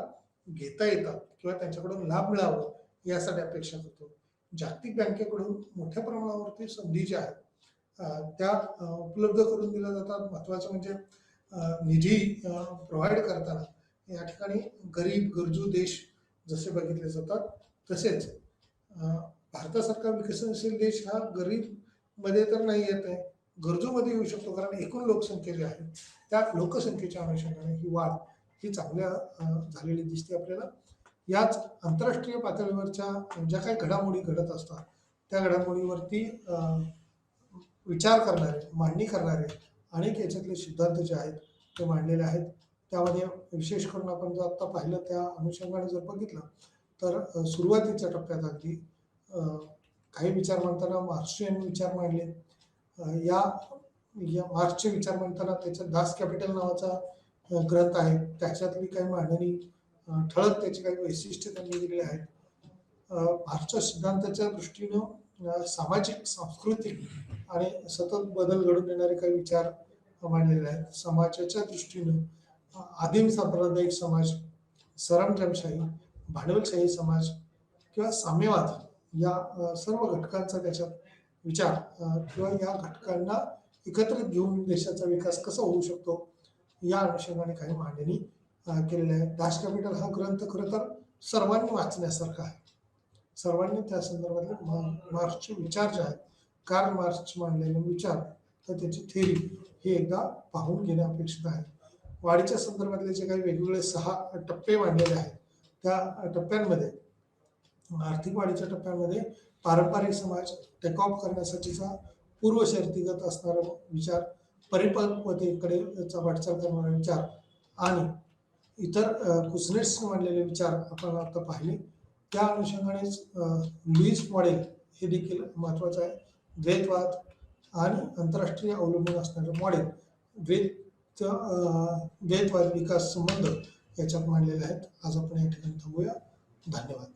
घेता येतात किंवा त्यांच्याकडून लाभ मिळावं यासाठी अपेक्षा करतो. जागतिक बँकेकडून मोठ्या प्रमाणावरती संधी ज्या आहेत त्या उपलब्ध करून दिल्या जातात. महत्त्वाचं म्हणजे निधी प्रोव्हाइड करताना या ठिकाणी गरीब गरजू देश जसे बघितले जातात, तसेच भारतासारखा विकसनशील देश हा गरीब मध्ये तर नाही येत आहे, गरजूमध्ये येऊ शकतो. कारण एकूण लोकसंख्या जी आहे त्या लोकसंख्येच्या अनुषंगाने ही वाढ ही चांगल्या झालेली दिसते आपल्याला. याच आंतरराष्ट्रीय पातळीवरच्या ज्या काही घडामोडी घडत असतात त्या घडामोडीवरती विचार करणारे, मांडणी करणारे अनेक याच्यातले सिद्धांत जे आहेत ते मांडलेले आहेत. त्यामध्ये विशेष करून आपण जर आत्ता पाहिलं त्या अनुषंगाने जर बघितलं तर सुरुवातीच्या टप्प्यात अगदी काही विचार मांडताना मार्क्सियन विचार मांडले. या मार्क्सचे विचार मांडताना त्याच्यात दास कॅपिटल नावाचा ग्रंथ आहे, त्याच्यातली काही मांडणी ठळक त्याची काही वैशिष्ट्य त्यांनी दिली आहेत. मार्क्सच्या सिद्धांताच्या दृष्टीनं सामाजिक, सांस्कृतिक आणि सतत बदल घडून येणारे काही विचार मांडलेले आहेत. समाजाच्या दृष्टीनं आदिम सांप्रदायिक समाज, सरंजामशाही, भांडवलशाही समाज किंवा साम्यवाद या सर्व घटकांचा त्याच्यात विचार किंवा या घटकांना एकत्रित घेऊन देशाचा विकास कसा होऊ शकतो या अनुषंगाने काही मांडणी केलेल्या आहे. दास कॅपिटल हा ग्रंथ खरं तर सर्वांनी वाचण्यासारखा आहे. सर्वांनी त्या संदर्भातले मार्क्सचे विचार जे आहेत, कार्ल मार्क्स मांडलेले विचार, तर त्याची थेरी हे एकदा पाहून घेणे अपेक्षित आहे. वाढीच्या संदर्भातले जे काही वेगवेगळे 6 टप्पे मांडलेले आहेत त्या टप्प्यांमध्ये आर्थिक वाढीच्या टप्प्यामध्ये पारंपरिक समाज टेक ऑफ करण्यासाठीचा पूर्वशर्तीगत असणारा विचार, परिपक्वतेकडे वाटचाल करणारा विचार आणि इतर कुझनेट्स मांडलेले विचार आपण आता पाहिले. त्या अनुषंगानेच लुईस मॉडेल हे देखील महत्त्वाचं आहे. द्वैतवाद आणि आंतरराष्ट्रीय अवलंबून असणारे मॉडेल, द्वैतवाद विकास संबंध याच्यात मांडलेले आहेत. आज आपण या ठिकाणी थांबूया. धन्यवाद.